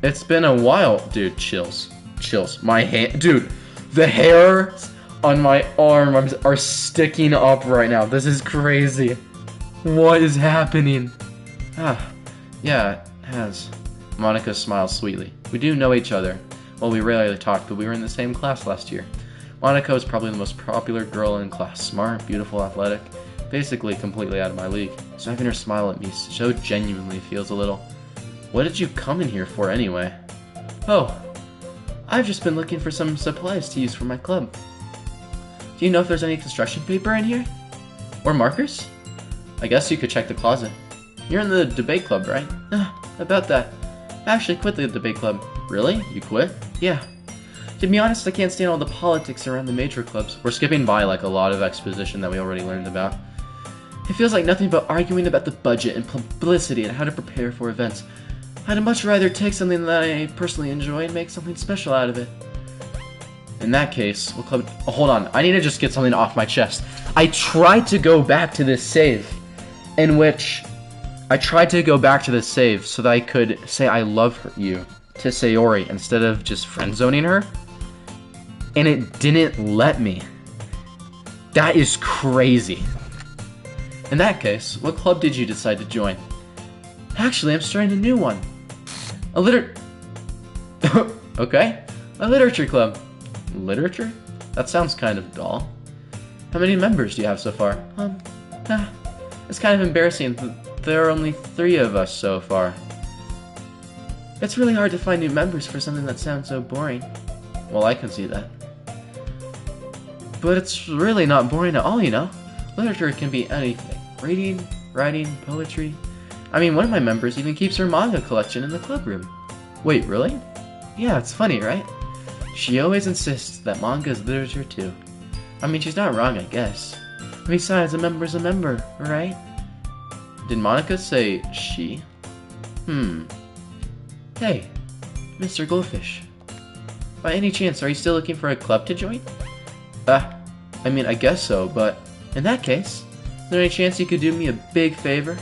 Speaker 1: It's been a while. Dude, chills. Chills. My hand... Dude, the hairs on my arm are sticking up right now. This is crazy. What is happening? Yeah, it has. Monica smiles sweetly. We do know each other. Well, we rarely talk, but we were in the same class last year. Monica is probably the most popular girl in class. Smart, beautiful, athletic. Basically completely out of my league. So having her smile at me so genuinely feels a little... What did you come in here for anyway? Oh, I've just been looking for some supplies to use for my club. Do you know if there's any construction paper in here? Or markers? I guess you could check the closet. You're in the debate club, right? About that. I actually quit the debate club. Really? You quit? Yeah. To be honest, I can't stand all the politics around the major clubs. We're skipping by like a lot of exposition that we already learned about. It feels like nothing but arguing about the budget and publicity and how to prepare for events. I'd much rather take something that I personally enjoy and make something special out of it. In that case, what club... Oh, hold on, I need to just get something off my chest. I tried to go back to this save, so that I could say I love you to Sayori instead of just friend-zoning her. And it didn't let me. That is crazy. In that case, what club did you decide to join? Actually, I'm starting a new one. Okay. A literature club. Literature? That sounds kind of dull. How many members do you have so far? It's kind of embarrassing. There are only 3 of us so far. It's really hard to find new members for something that sounds so boring. Well, I can see that. But it's really not boring at all, you know? Literature can be anything. Reading, writing, poetry. I mean, one of my members even keeps her manga collection in the club room. Wait, really? Yeah, it's funny, right? She always insists that manga is literature too. I mean, she's not wrong, I guess. Besides, a member's a member, right? Did Monica say she? Hey, Mr. Goldfish. By any chance, are you still looking for a club to join? I mean, I guess so, but in that case, is there any chance you could do me a big favor?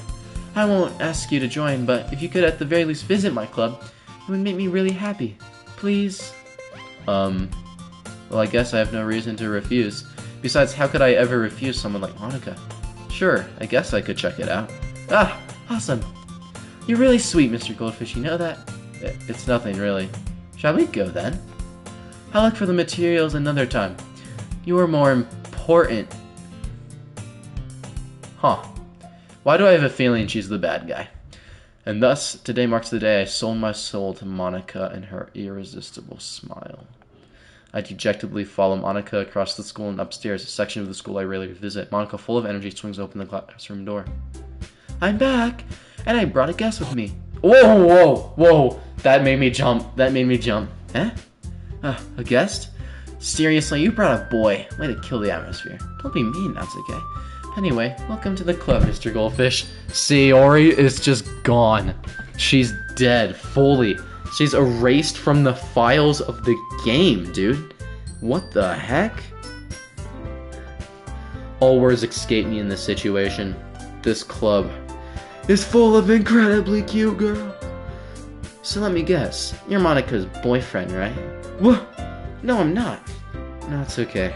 Speaker 1: I won't ask you to join, but if you could at the very least visit my club, it would make me really happy. Please? Well, I guess I have no reason to refuse. Besides, how could I ever refuse someone like Monica? Sure, I guess I could check it out. Awesome. You're really sweet, Mr. Goldfish, you know that? It's nothing, really. Shall we go, then? I'll look for the materials another time. You are more important. Why do I have a feeling she's the bad guy? And thus, today marks the day I sold my soul to Monica and her irresistible smile. I dejectedly follow Monica across the school and upstairs, a section of the school I rarely visit. Monica, full of energy, swings open the classroom door. I'm back, and I brought a guest with me. Whoa! That made me jump. Eh? A guest? Seriously, you brought a boy. Way to kill the atmosphere. Don't be mean, Natsuke. Anyway, welcome to the club, Mr. Goldfish. Sayori is just gone. She's dead, fully. She's erased from the files of the game, dude. What the heck? All words escape me in this situation. This club is full of incredibly cute girls. So let me guess, you're Monica's boyfriend, right? What? No, I'm not. No, it's okay.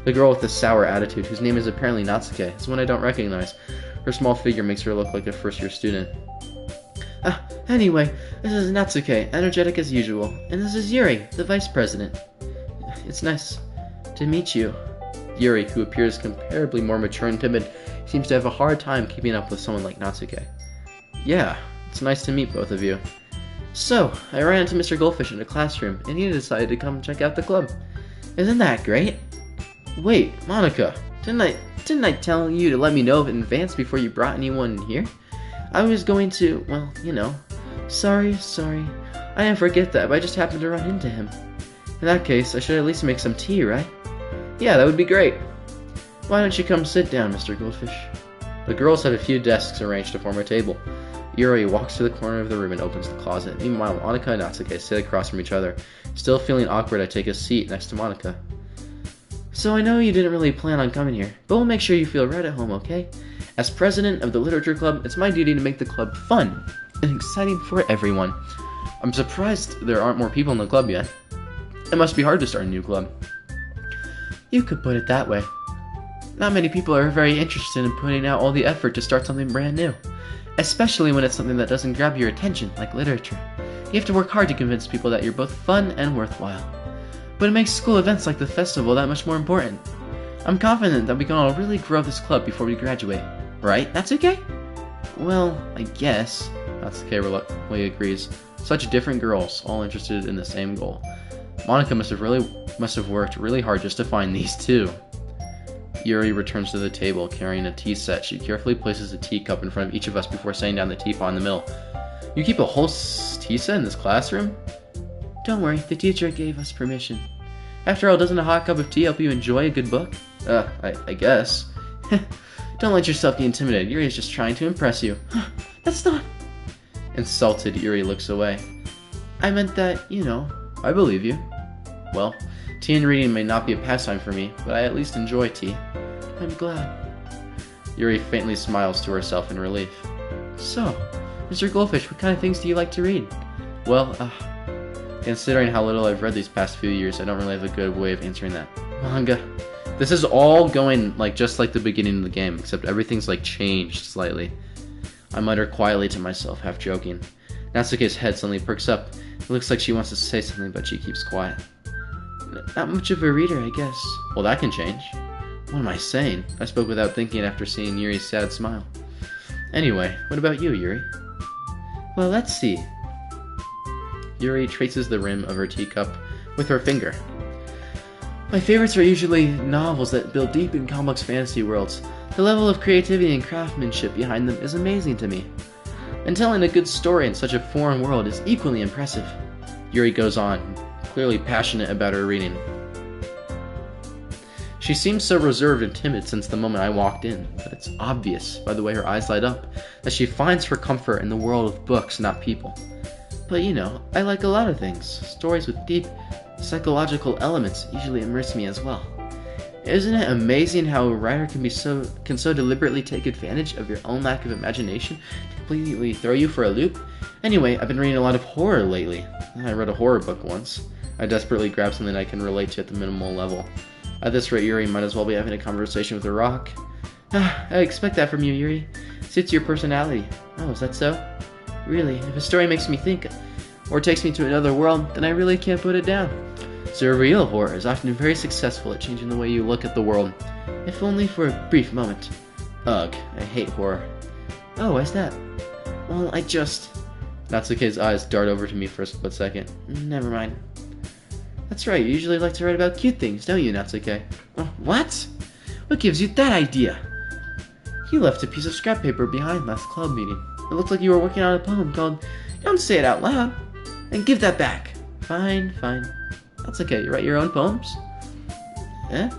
Speaker 1: The girl with the sour attitude, whose name is apparently Natsuke, is one I don't recognize. Her small figure makes her look like a first-year student. Anyway, this is Natsuke, energetic as usual. And this is Yuri, the vice president. It's nice to meet you. Yuri, who appears comparably more mature and timid, seems to have a hard time keeping up with someone like Natsuke. Yeah, it's nice to meet both of you. So, I ran into Mr. Goldfish in a classroom, and he decided to come check out the club. Isn't that great? Wait, Monica, didn't I tell you to let me know in advance before you brought anyone in here? I was going to, well, you know. Sorry. I didn't forget that, but I just happened to run into him. In that case, I should at least make some tea, right? Yeah, that would be great. Why don't you come sit down, Mr. Goldfish? The girls have a few desks arranged to form a table. Yuri walks to the corner of the room and opens the closet. Meanwhile, Monica and Natsuke sit across from each other. Still feeling awkward, I take a seat next to Monica. So I know you didn't really plan on coming here, but we'll make sure you feel right at home, okay? As president of the literature club, it's my duty to make the club fun and exciting for everyone. I'm surprised there aren't more people in the club yet. It must be hard to start a new club. You could put it that way. Not many people are very interested in putting out all the effort to start something brand new, especially when it's something that doesn't grab your attention, like literature. You have to work hard to convince people that you're both fun and worthwhile. But it makes school events like the festival that much more important. I'm confident that we can all really grow this club before we graduate. Right, Natsuke? Well, I guess. Natsuke reluctantly agrees. Such different girls, all interested in the same goal. Monica must have worked really hard just to find these two. Yuri returns to the table, carrying a tea set. She carefully places a teacup in front of each of us before setting down the teapot in the middle. You keep a whole tea set in this classroom? Don't worry, the teacher gave us permission. After all, doesn't a hot cup of tea help you enjoy a good book? I guess. Don't let yourself be intimidated. Yuri is just trying to impress you. That's not... Insulted, Yuri looks away. I meant that, you know. I believe you. Well, tea and reading may not be a pastime for me, but I at least enjoy tea. I'm glad. Yuri faintly smiles to herself in relief. So, Mr. Goldfish, what kind of things do you like to read? Well, considering how little I've read these past few years, I don't really have a good way of answering that. Manga. This is all going just like the beginning of the game, except everything's changed slightly. I mutter quietly to myself, half joking. Natsuke's head suddenly perks up. It looks like she wants to say something, but she keeps quiet. Not much of a reader, I guess. Well, that can change. What am I saying? I spoke without thinking after seeing Yuri's sad smile. Anyway, what about you, Yuri? Well, let's see. Yuri traces the rim of her teacup with her finger. My favorites are usually novels that build deep and complex fantasy worlds. The level of creativity and craftsmanship behind them is amazing to me. And telling a good story in such a foreign world is equally impressive. Yuri goes on, clearly passionate about her reading. She seems so reserved and timid since the moment I walked in, but it's obvious, by the way her eyes light up, that she finds her comfort in the world of books, not people. But you know, I like a lot of things. Stories with deep psychological elements usually immerse me as well. Isn't it amazing how a writer can so deliberately take advantage of your own lack of imagination to completely throw you for a loop? Anyway, I've been reading a lot of horror lately. I read a horror book once. I desperately grabbed something I can relate to at the minimal level. At this rate, Yuri might as well be having a conversation with a rock. I expect that from you, Yuri. Suits your personality. Oh, is that so? Really, if a story makes me think, or takes me to another world, then I really can't put it down. Surreal horror is often very successful at changing the way you look at the world, if only for a brief moment. Ugh, I hate horror. Oh, why's that? Well, Natsuke's eyes dart over to me for a split second. Never mind. That's right, you usually like to write about cute things, don't you, Natsuke? What? What gives you that idea? You left a piece of scrap paper behind last club meeting. It looked like you were working on a poem called Don't Say It Out Loud. And give that back. Fine. That's okay, you write your own poems? Eh?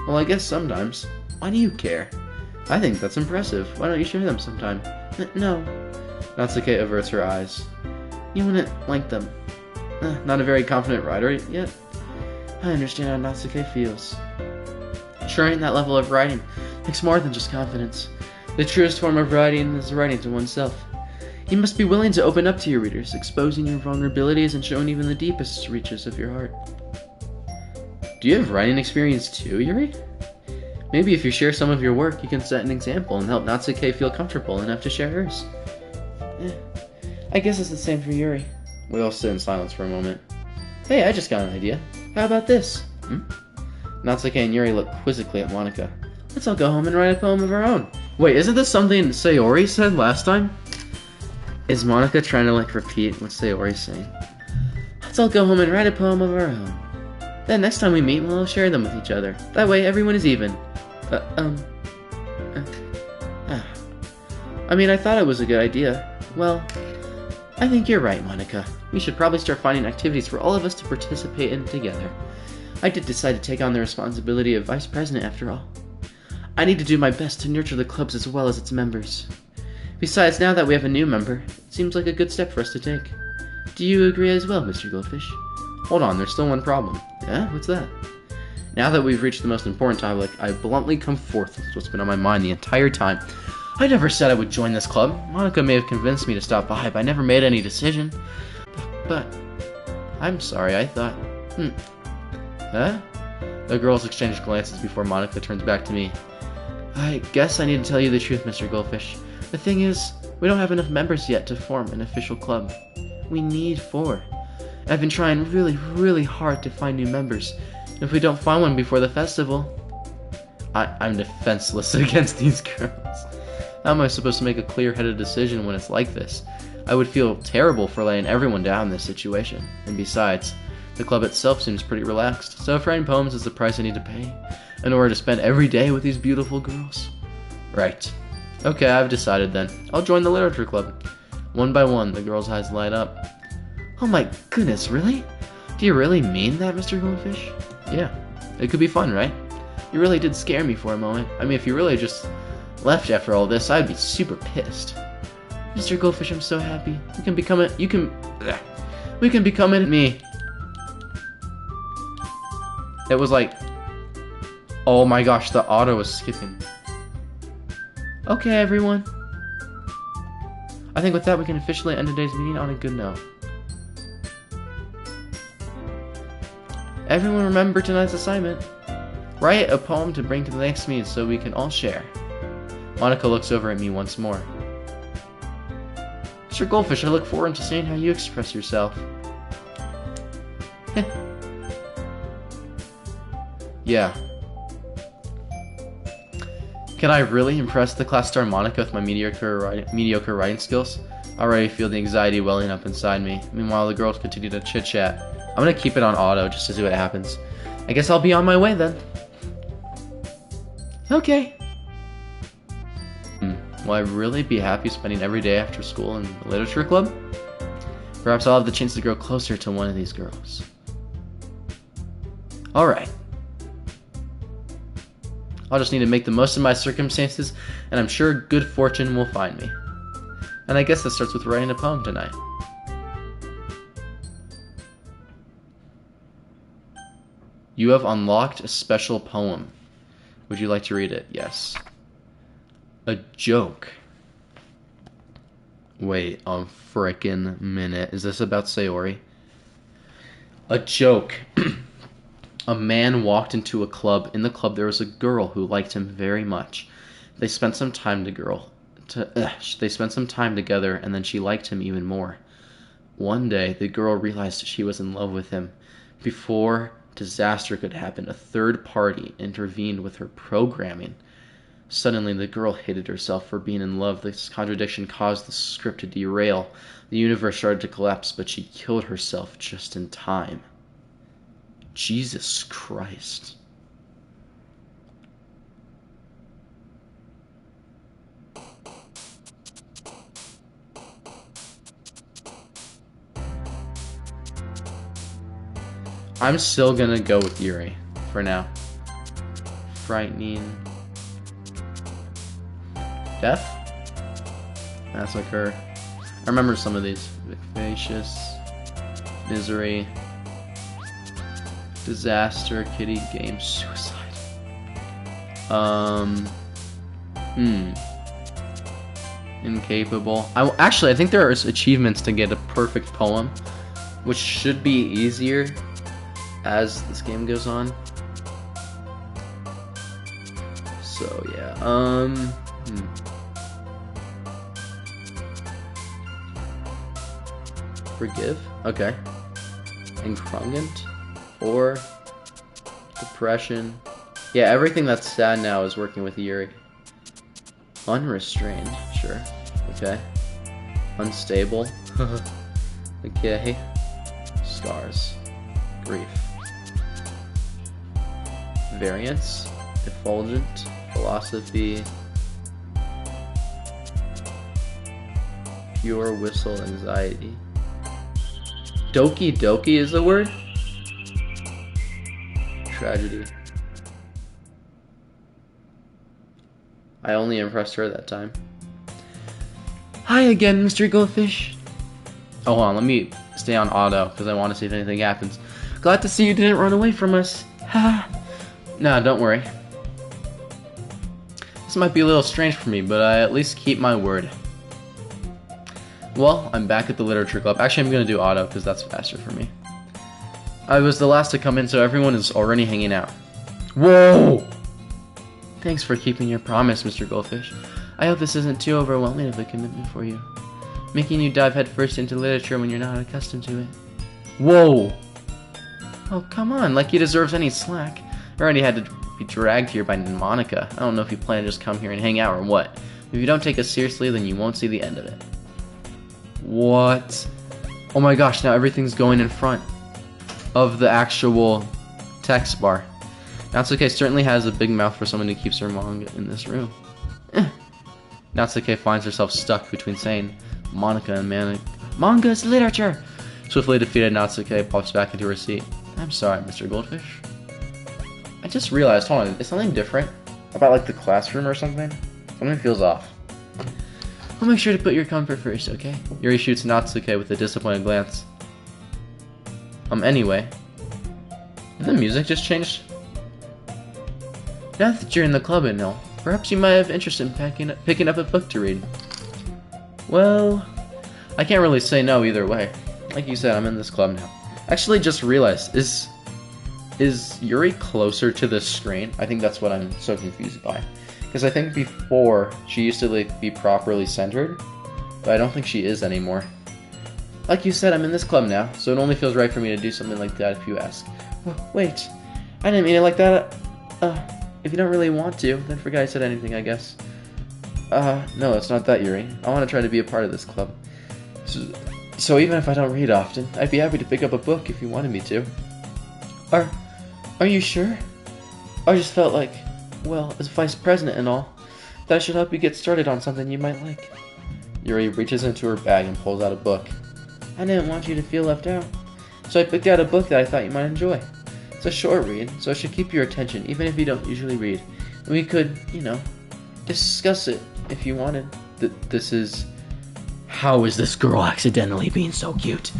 Speaker 1: Well, I guess sometimes. Why do you care? I think that's impressive. Why don't you share them sometime? No. Natsuke averts her eyes. You wouldn't like them. Not a very confident writer yet? I understand how Natsuke feels. Sharing that level of writing takes more than just confidence. The truest form of writing is writing to oneself. You must be willing to open up to your readers, exposing your vulnerabilities and showing even the deepest reaches of your heart. Do you have writing experience too, Yuri? Maybe if you share some of your work, you can set an example and help Natsuke feel comfortable enough to share hers. I guess it's the same for Yuri. We all sit in silence for a moment. Hey, I just got an idea. How about this? Natsuke and Yuri look quizzically at Monica. Let's all go home and write a poem of our own. Wait, isn't this something Sayori said last time? Is Monica trying to repeat what Sayori's saying? Let's all go home and write a poem of our own. Then next time we meet, we'll all share them with each other. That way everyone is even. I mean, I thought it was a good idea. Well, I think you're right, Monica. We should probably start finding activities for all of us to participate in together. I did decide to take on the responsibility of vice president after all. I need to do my best to nurture the clubs as well as its members. Besides, now that we have a new member, it seems like a good step for us to take. Do you agree as well, Mr. Goldfish? Hold on, there's still one problem. Yeah? What's that? Now that we've reached the most important topic, I bluntly come forth with what's been on my mind the entire time. I never said I would join this club. Monica may have convinced me to stop by, but I never made any decision. But I'm sorry, I thought... Huh? The girls exchange glances before Monica turns back to me. I guess I need to tell you the truth, Mr. Goldfish. The thing is, we don't have enough members yet to form an official club. We need 4. I've been trying really hard to find new members. And if we don't find one before the festival... I'm defenseless against these girls. How am I supposed to make a clear-headed decision when it's like this? I would feel terrible for laying everyone down in this situation. And besides, the club itself seems pretty relaxed, so if writing poems is the price I need to pay in order to spend every day with these beautiful girls. Right. Okay, I've decided then. I'll join the literature club. One by one, the girls' eyes light up. Oh my goodness, really? Do you really mean that, Mr. Goldfish? Yeah. It could be fun, right? You really did scare me for a moment. I mean, if you really just left after all this, I'd be super pissed. Mr. Goldfish, I'm so happy. We can become it. We can become it. Me. It was like, oh my gosh, the auto was skipping. Okay, everyone. I think with that, we can officially end today's meeting on a good note. Everyone remember tonight's assignment. Write a poem to bring to the next meeting so we can all share. Monica looks over at me once more. Mr. Goldfish, I look forward to seeing how you express yourself. Yeah. Can I really impress the class star Monica with my mediocre writing skills? I already feel the anxiety welling up inside me. Meanwhile, the girls continue to chit-chat. I'm gonna keep it on auto just to see what happens. I guess I'll be on my way then. Okay. Will I really be happy spending every day after school in the literature club? Perhaps I'll have the chance to grow closer to one of these girls. Alright. I'll just need to make the most of my circumstances, and I'm sure good fortune will find me. And I guess that starts with writing a poem tonight. You have unlocked a special poem. Would you like to read it? Yes. A joke. Wait a frickin' minute. Is this about Sayori? A joke. A man walked into a club. In the club there was a girl who liked him very much. They spent some time together, and then she liked him even more. One day, the girl realized she was in love with him. Before disaster could happen, a third party intervened with her programming. Suddenly, the girl hated herself for being in love. This contradiction caused the script to derail. The universe started to collapse, but she killed herself just in time. Jesus Christ. I'm still gonna go with Yuri for now. Frightening. Death? Massacre. I remember some of these. Vicious. Misery. Disaster. Kitty. Game. Suicide. Incapable. Actually, I think there are achievements to get a perfect poem, which should be easier as this game goes on. So yeah, Forgive? Okay. Incongruent? Or depression? Yeah, everything that's sad now is working with Yuri. Unrestrained, sure. Okay. Unstable. Okay. Scars. Grief. Variance. Effulgent. Philosophy. Pure whistle anxiety. Doki Doki is the word? Tragedy. I only impressed her that time. Hi again, Mr. Goldfish. Oh, hold on, let me stay on auto, because I want to see if anything happens. Glad to see you didn't run away from us. Ha! Nah, don't worry. This might be a little strange for me, but I at least keep my word. Well, I'm back at the literature club. Actually, I'm gonna do auto, because that's faster for me. I was the last to come in, so everyone is already hanging out. Whoa! Thanks for keeping your promise, Mr. Goldfish. I hope this isn't too overwhelming of a commitment for you. Making you dive headfirst into literature when you're not accustomed to it. Whoa! Oh, come on, like he deserves any slack. I already had to be dragged here by Monica. I don't know if you plan to just come here and hang out or what. If you don't take us seriously, then you won't see the end of it. What? Oh my gosh, now everything's going in front of the actual text bar. Natsuke certainly has a big mouth for someone who keeps her manga in this room. Natsuke finds herself stuck between saying Monica and Manga's literature. Swiftly defeated, Natsuke pops back into her seat. I'm sorry, Mr. Goldfish. I just realized, hold on, is something different about like the classroom or something? Something feels off. I'll make sure to put your comfort first, okay? Yuri shoots Natsuke with a disappointed glance. Anyway. Did the music just changed? Now that you're in the club and all, perhaps you might have interest in picking up a book to read. Well, I can't really say no either way. Like you said, I'm in this club now. Actually, just realized, is Yuri closer to the screen? I think that's what I'm so confused by. Because I think before, she used to like be properly centered, but I don't think she is anymore. Like you said, I'm in this club now, so it only feels right for me to do something like that if you ask. Oh, wait, I didn't mean it like that. If you don't really want to, then forget I said anything, I guess. No, it's not that, Yuri. I want to try to be a part of this club. So even if I don't read often, I'd be happy to pick up a book if you wanted me to. Are you sure? I just felt like, well, as vice president and all, that I should help you get started on something you might like. Yuri reaches into her bag and pulls out a book. I didn't want you to feel left out, so I picked out a book that I thought you might enjoy. It's a short read, so it should keep your attention, even if you don't usually read. And we could, you know, discuss it if you wanted. This is... How is this girl accidentally being so cute?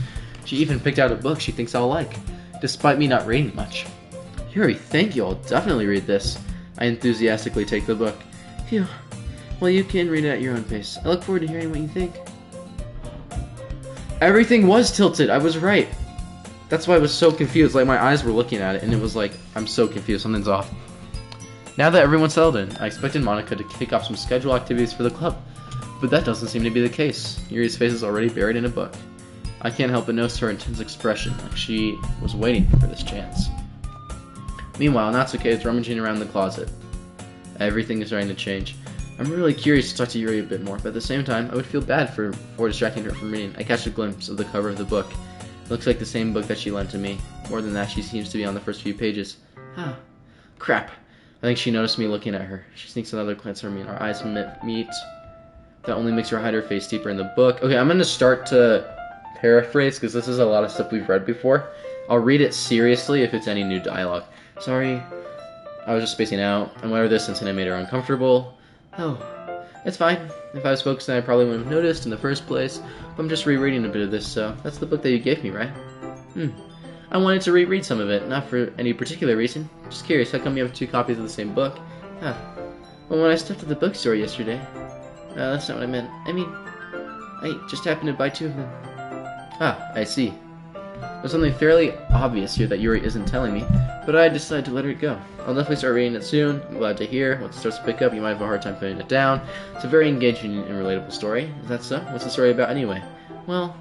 Speaker 1: She even picked out a book she thinks I'll like, despite me not reading much. Yuri, thank you, I'll definitely read this. I enthusiastically take the book. Phew. Well, you can read it at your own pace. I look forward to hearing what you think. Everything was tilted, I was right. That's why I was so confused, like my eyes were looking at it and it was like, I'm so confused, something's off. Now that everyone's settled in, I expected Monica to kick off some scheduled activities for the club. But that doesn't seem to be the case. Yuri's face is already buried in a book. I can't help but notice her intense expression, like she was waiting for this chance. Meanwhile, Natsuke is rummaging around the closet. Everything is starting to change. I'm really curious to talk to Yuri a bit more, but at the same time, I would feel bad for distracting her from reading. I catch a glimpse of the cover of the book. It looks like the same book that she lent to me. More than that, she seems to be on the first few pages. Ah, crap. I think she noticed me looking at her. She sneaks another glance at me and our eyes meet. That only makes her hide her face deeper in the book. Okay, I'm going to start to paraphrase because this is a lot of stuff we've read before. I'll read it seriously if it's any new dialogue. Sorry, I was just spacing out. I'm aware of this since I made her uncomfortable. Oh, it's fine. If I was focused, then I probably wouldn't have noticed in the first place. But I'm just rereading a bit of this, so that's the book that you gave me, right? I wanted to reread some of it, not for any particular reason. Just curious, how come you have 2 copies of the same book? Huh. Well, when I stopped at the bookstore yesterday... that's not what I meant. I mean, I just happened to buy 2 of them. Ah, I see. There's something fairly obvious here that Yuri isn't telling me, but I decided to let it go. I'll definitely start reading it soon. I'm glad to hear. Once it starts to pick up, you might have a hard time putting it down. It's a very engaging and relatable story. Is that so? What's the story about anyway? Well,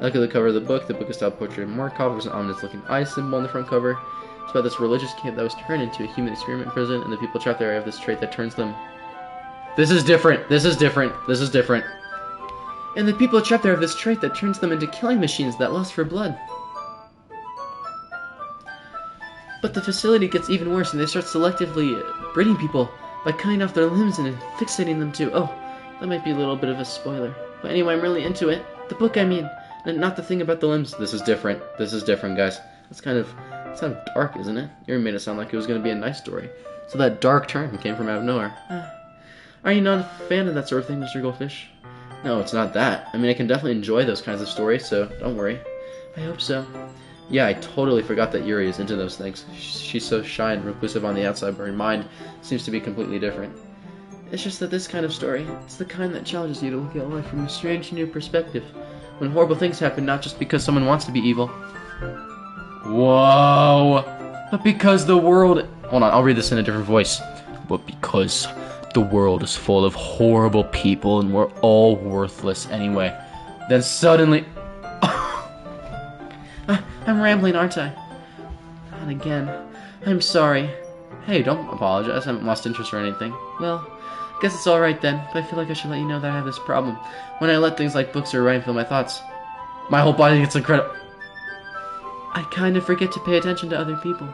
Speaker 1: look at the cover of the book. The book is style portrait of Markov. There's an ominous-looking eye symbol on the front cover. It's about this religious camp that was turned into a human experiment prison, and the people trapped there have this trait that turns them... This is different. This is different. This is different. And the people trapped there have this trait that turns them into killing machines that lust for blood. But the facility gets even worse, and they start selectively breeding people by cutting off their limbs and fixating them to... Oh, that might be a little bit of a spoiler. But anyway, I'm really into it. The book, I mean. And not the thing about the limbs. This is different. This is different, guys. It's kind of dark, isn't it? You made it sound like it was going to be a nice story. So that dark turn came from out of nowhere. Are you not a fan of that sort of thing, Mr. Goldfish? No, it's not that. I mean, I can definitely enjoy those kinds of stories, so don't worry. I hope so. Yeah, I totally forgot that Yuri is into those things. She's so shy and reclusive on the outside, but her mind seems to be completely different. It's just that this kind of story, it's the kind that challenges you to look at life from a strange new perspective. When horrible things happen, not just because someone wants to be evil. Whoa! But because the world... Hold on, I'll read this in a different voice. But because the world is full of horrible people and we're all worthless anyway. Then suddenly... I'm rambling, aren't I? Not again. I'm sorry. Hey, don't apologize. I haven't lost interest or anything. Well, I guess it's alright then, but I feel like I should let you know that I have this problem. When I let things like books or writing fill my thoughts, my whole body gets incredible. I kind of forget to pay attention to other people.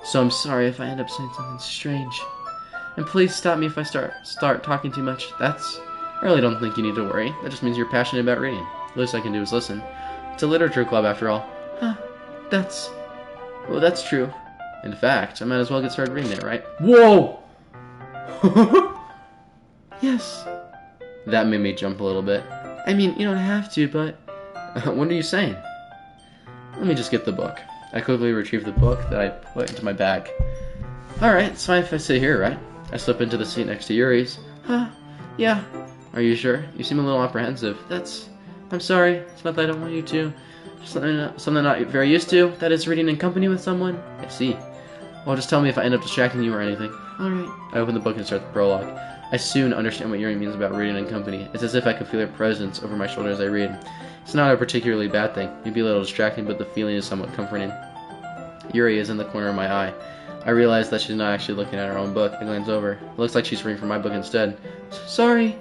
Speaker 1: So I'm sorry if I end up saying something strange. And please stop me if I start talking too much. I really don't think you need to worry. That just means you're passionate about reading. The least I can do is listen. It's a literature club after all. Huh, well, that's true. In fact, I might as well get started reading it, right? Whoa! Yes. That made me jump a little bit. I mean, you don't have to, but... what are you saying? Let me just get the book. I quickly retrieve the book that I put into my bag. Alright, it's fine if I sit here, right? I slip into the seat next to Yuri's. Huh, yeah. Are you sure? You seem a little apprehensive. I'm sorry. It's not that I don't want you to. Just something I'm not very used to. That is reading in company with someone. I see. Well, just tell me if I end up distracting you or anything. Alright. I open the book and start the prologue. I soon understand what Yuri means about reading in company. It's as if I could feel her presence over my shoulder as I read. It's not a particularly bad thing. Maybe a little distracting, but the feeling is somewhat comforting. Yuri is in the corner of my eye. I realize that she's not actually looking at her own book. I glance over. It looks like she's reading from my book instead. Sorry.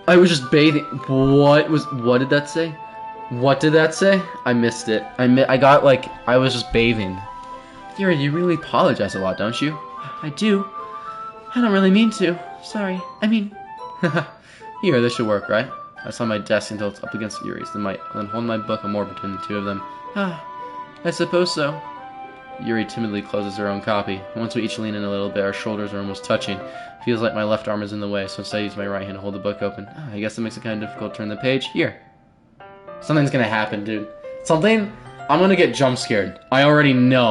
Speaker 1: I was just bathing. What did that say? What did that say? I missed it. I was just bathing. Yuri, you really apologize a lot, don't you? I do. I don't really mean to. Sorry. I mean... Here, this should work, right? I saw my desk until it's up against Yuri's, then hold my book more between the two of them. I suppose so. Yuri timidly closes her own copy. Once we each lean in a little bit, our shoulders are almost touching. Feels like my left arm is in the way, so instead I use my right hand to hold the book open. I guess it makes it kind of difficult to turn the page. Here. Something's gonna happen, dude. I'm gonna get jump scared. I already know.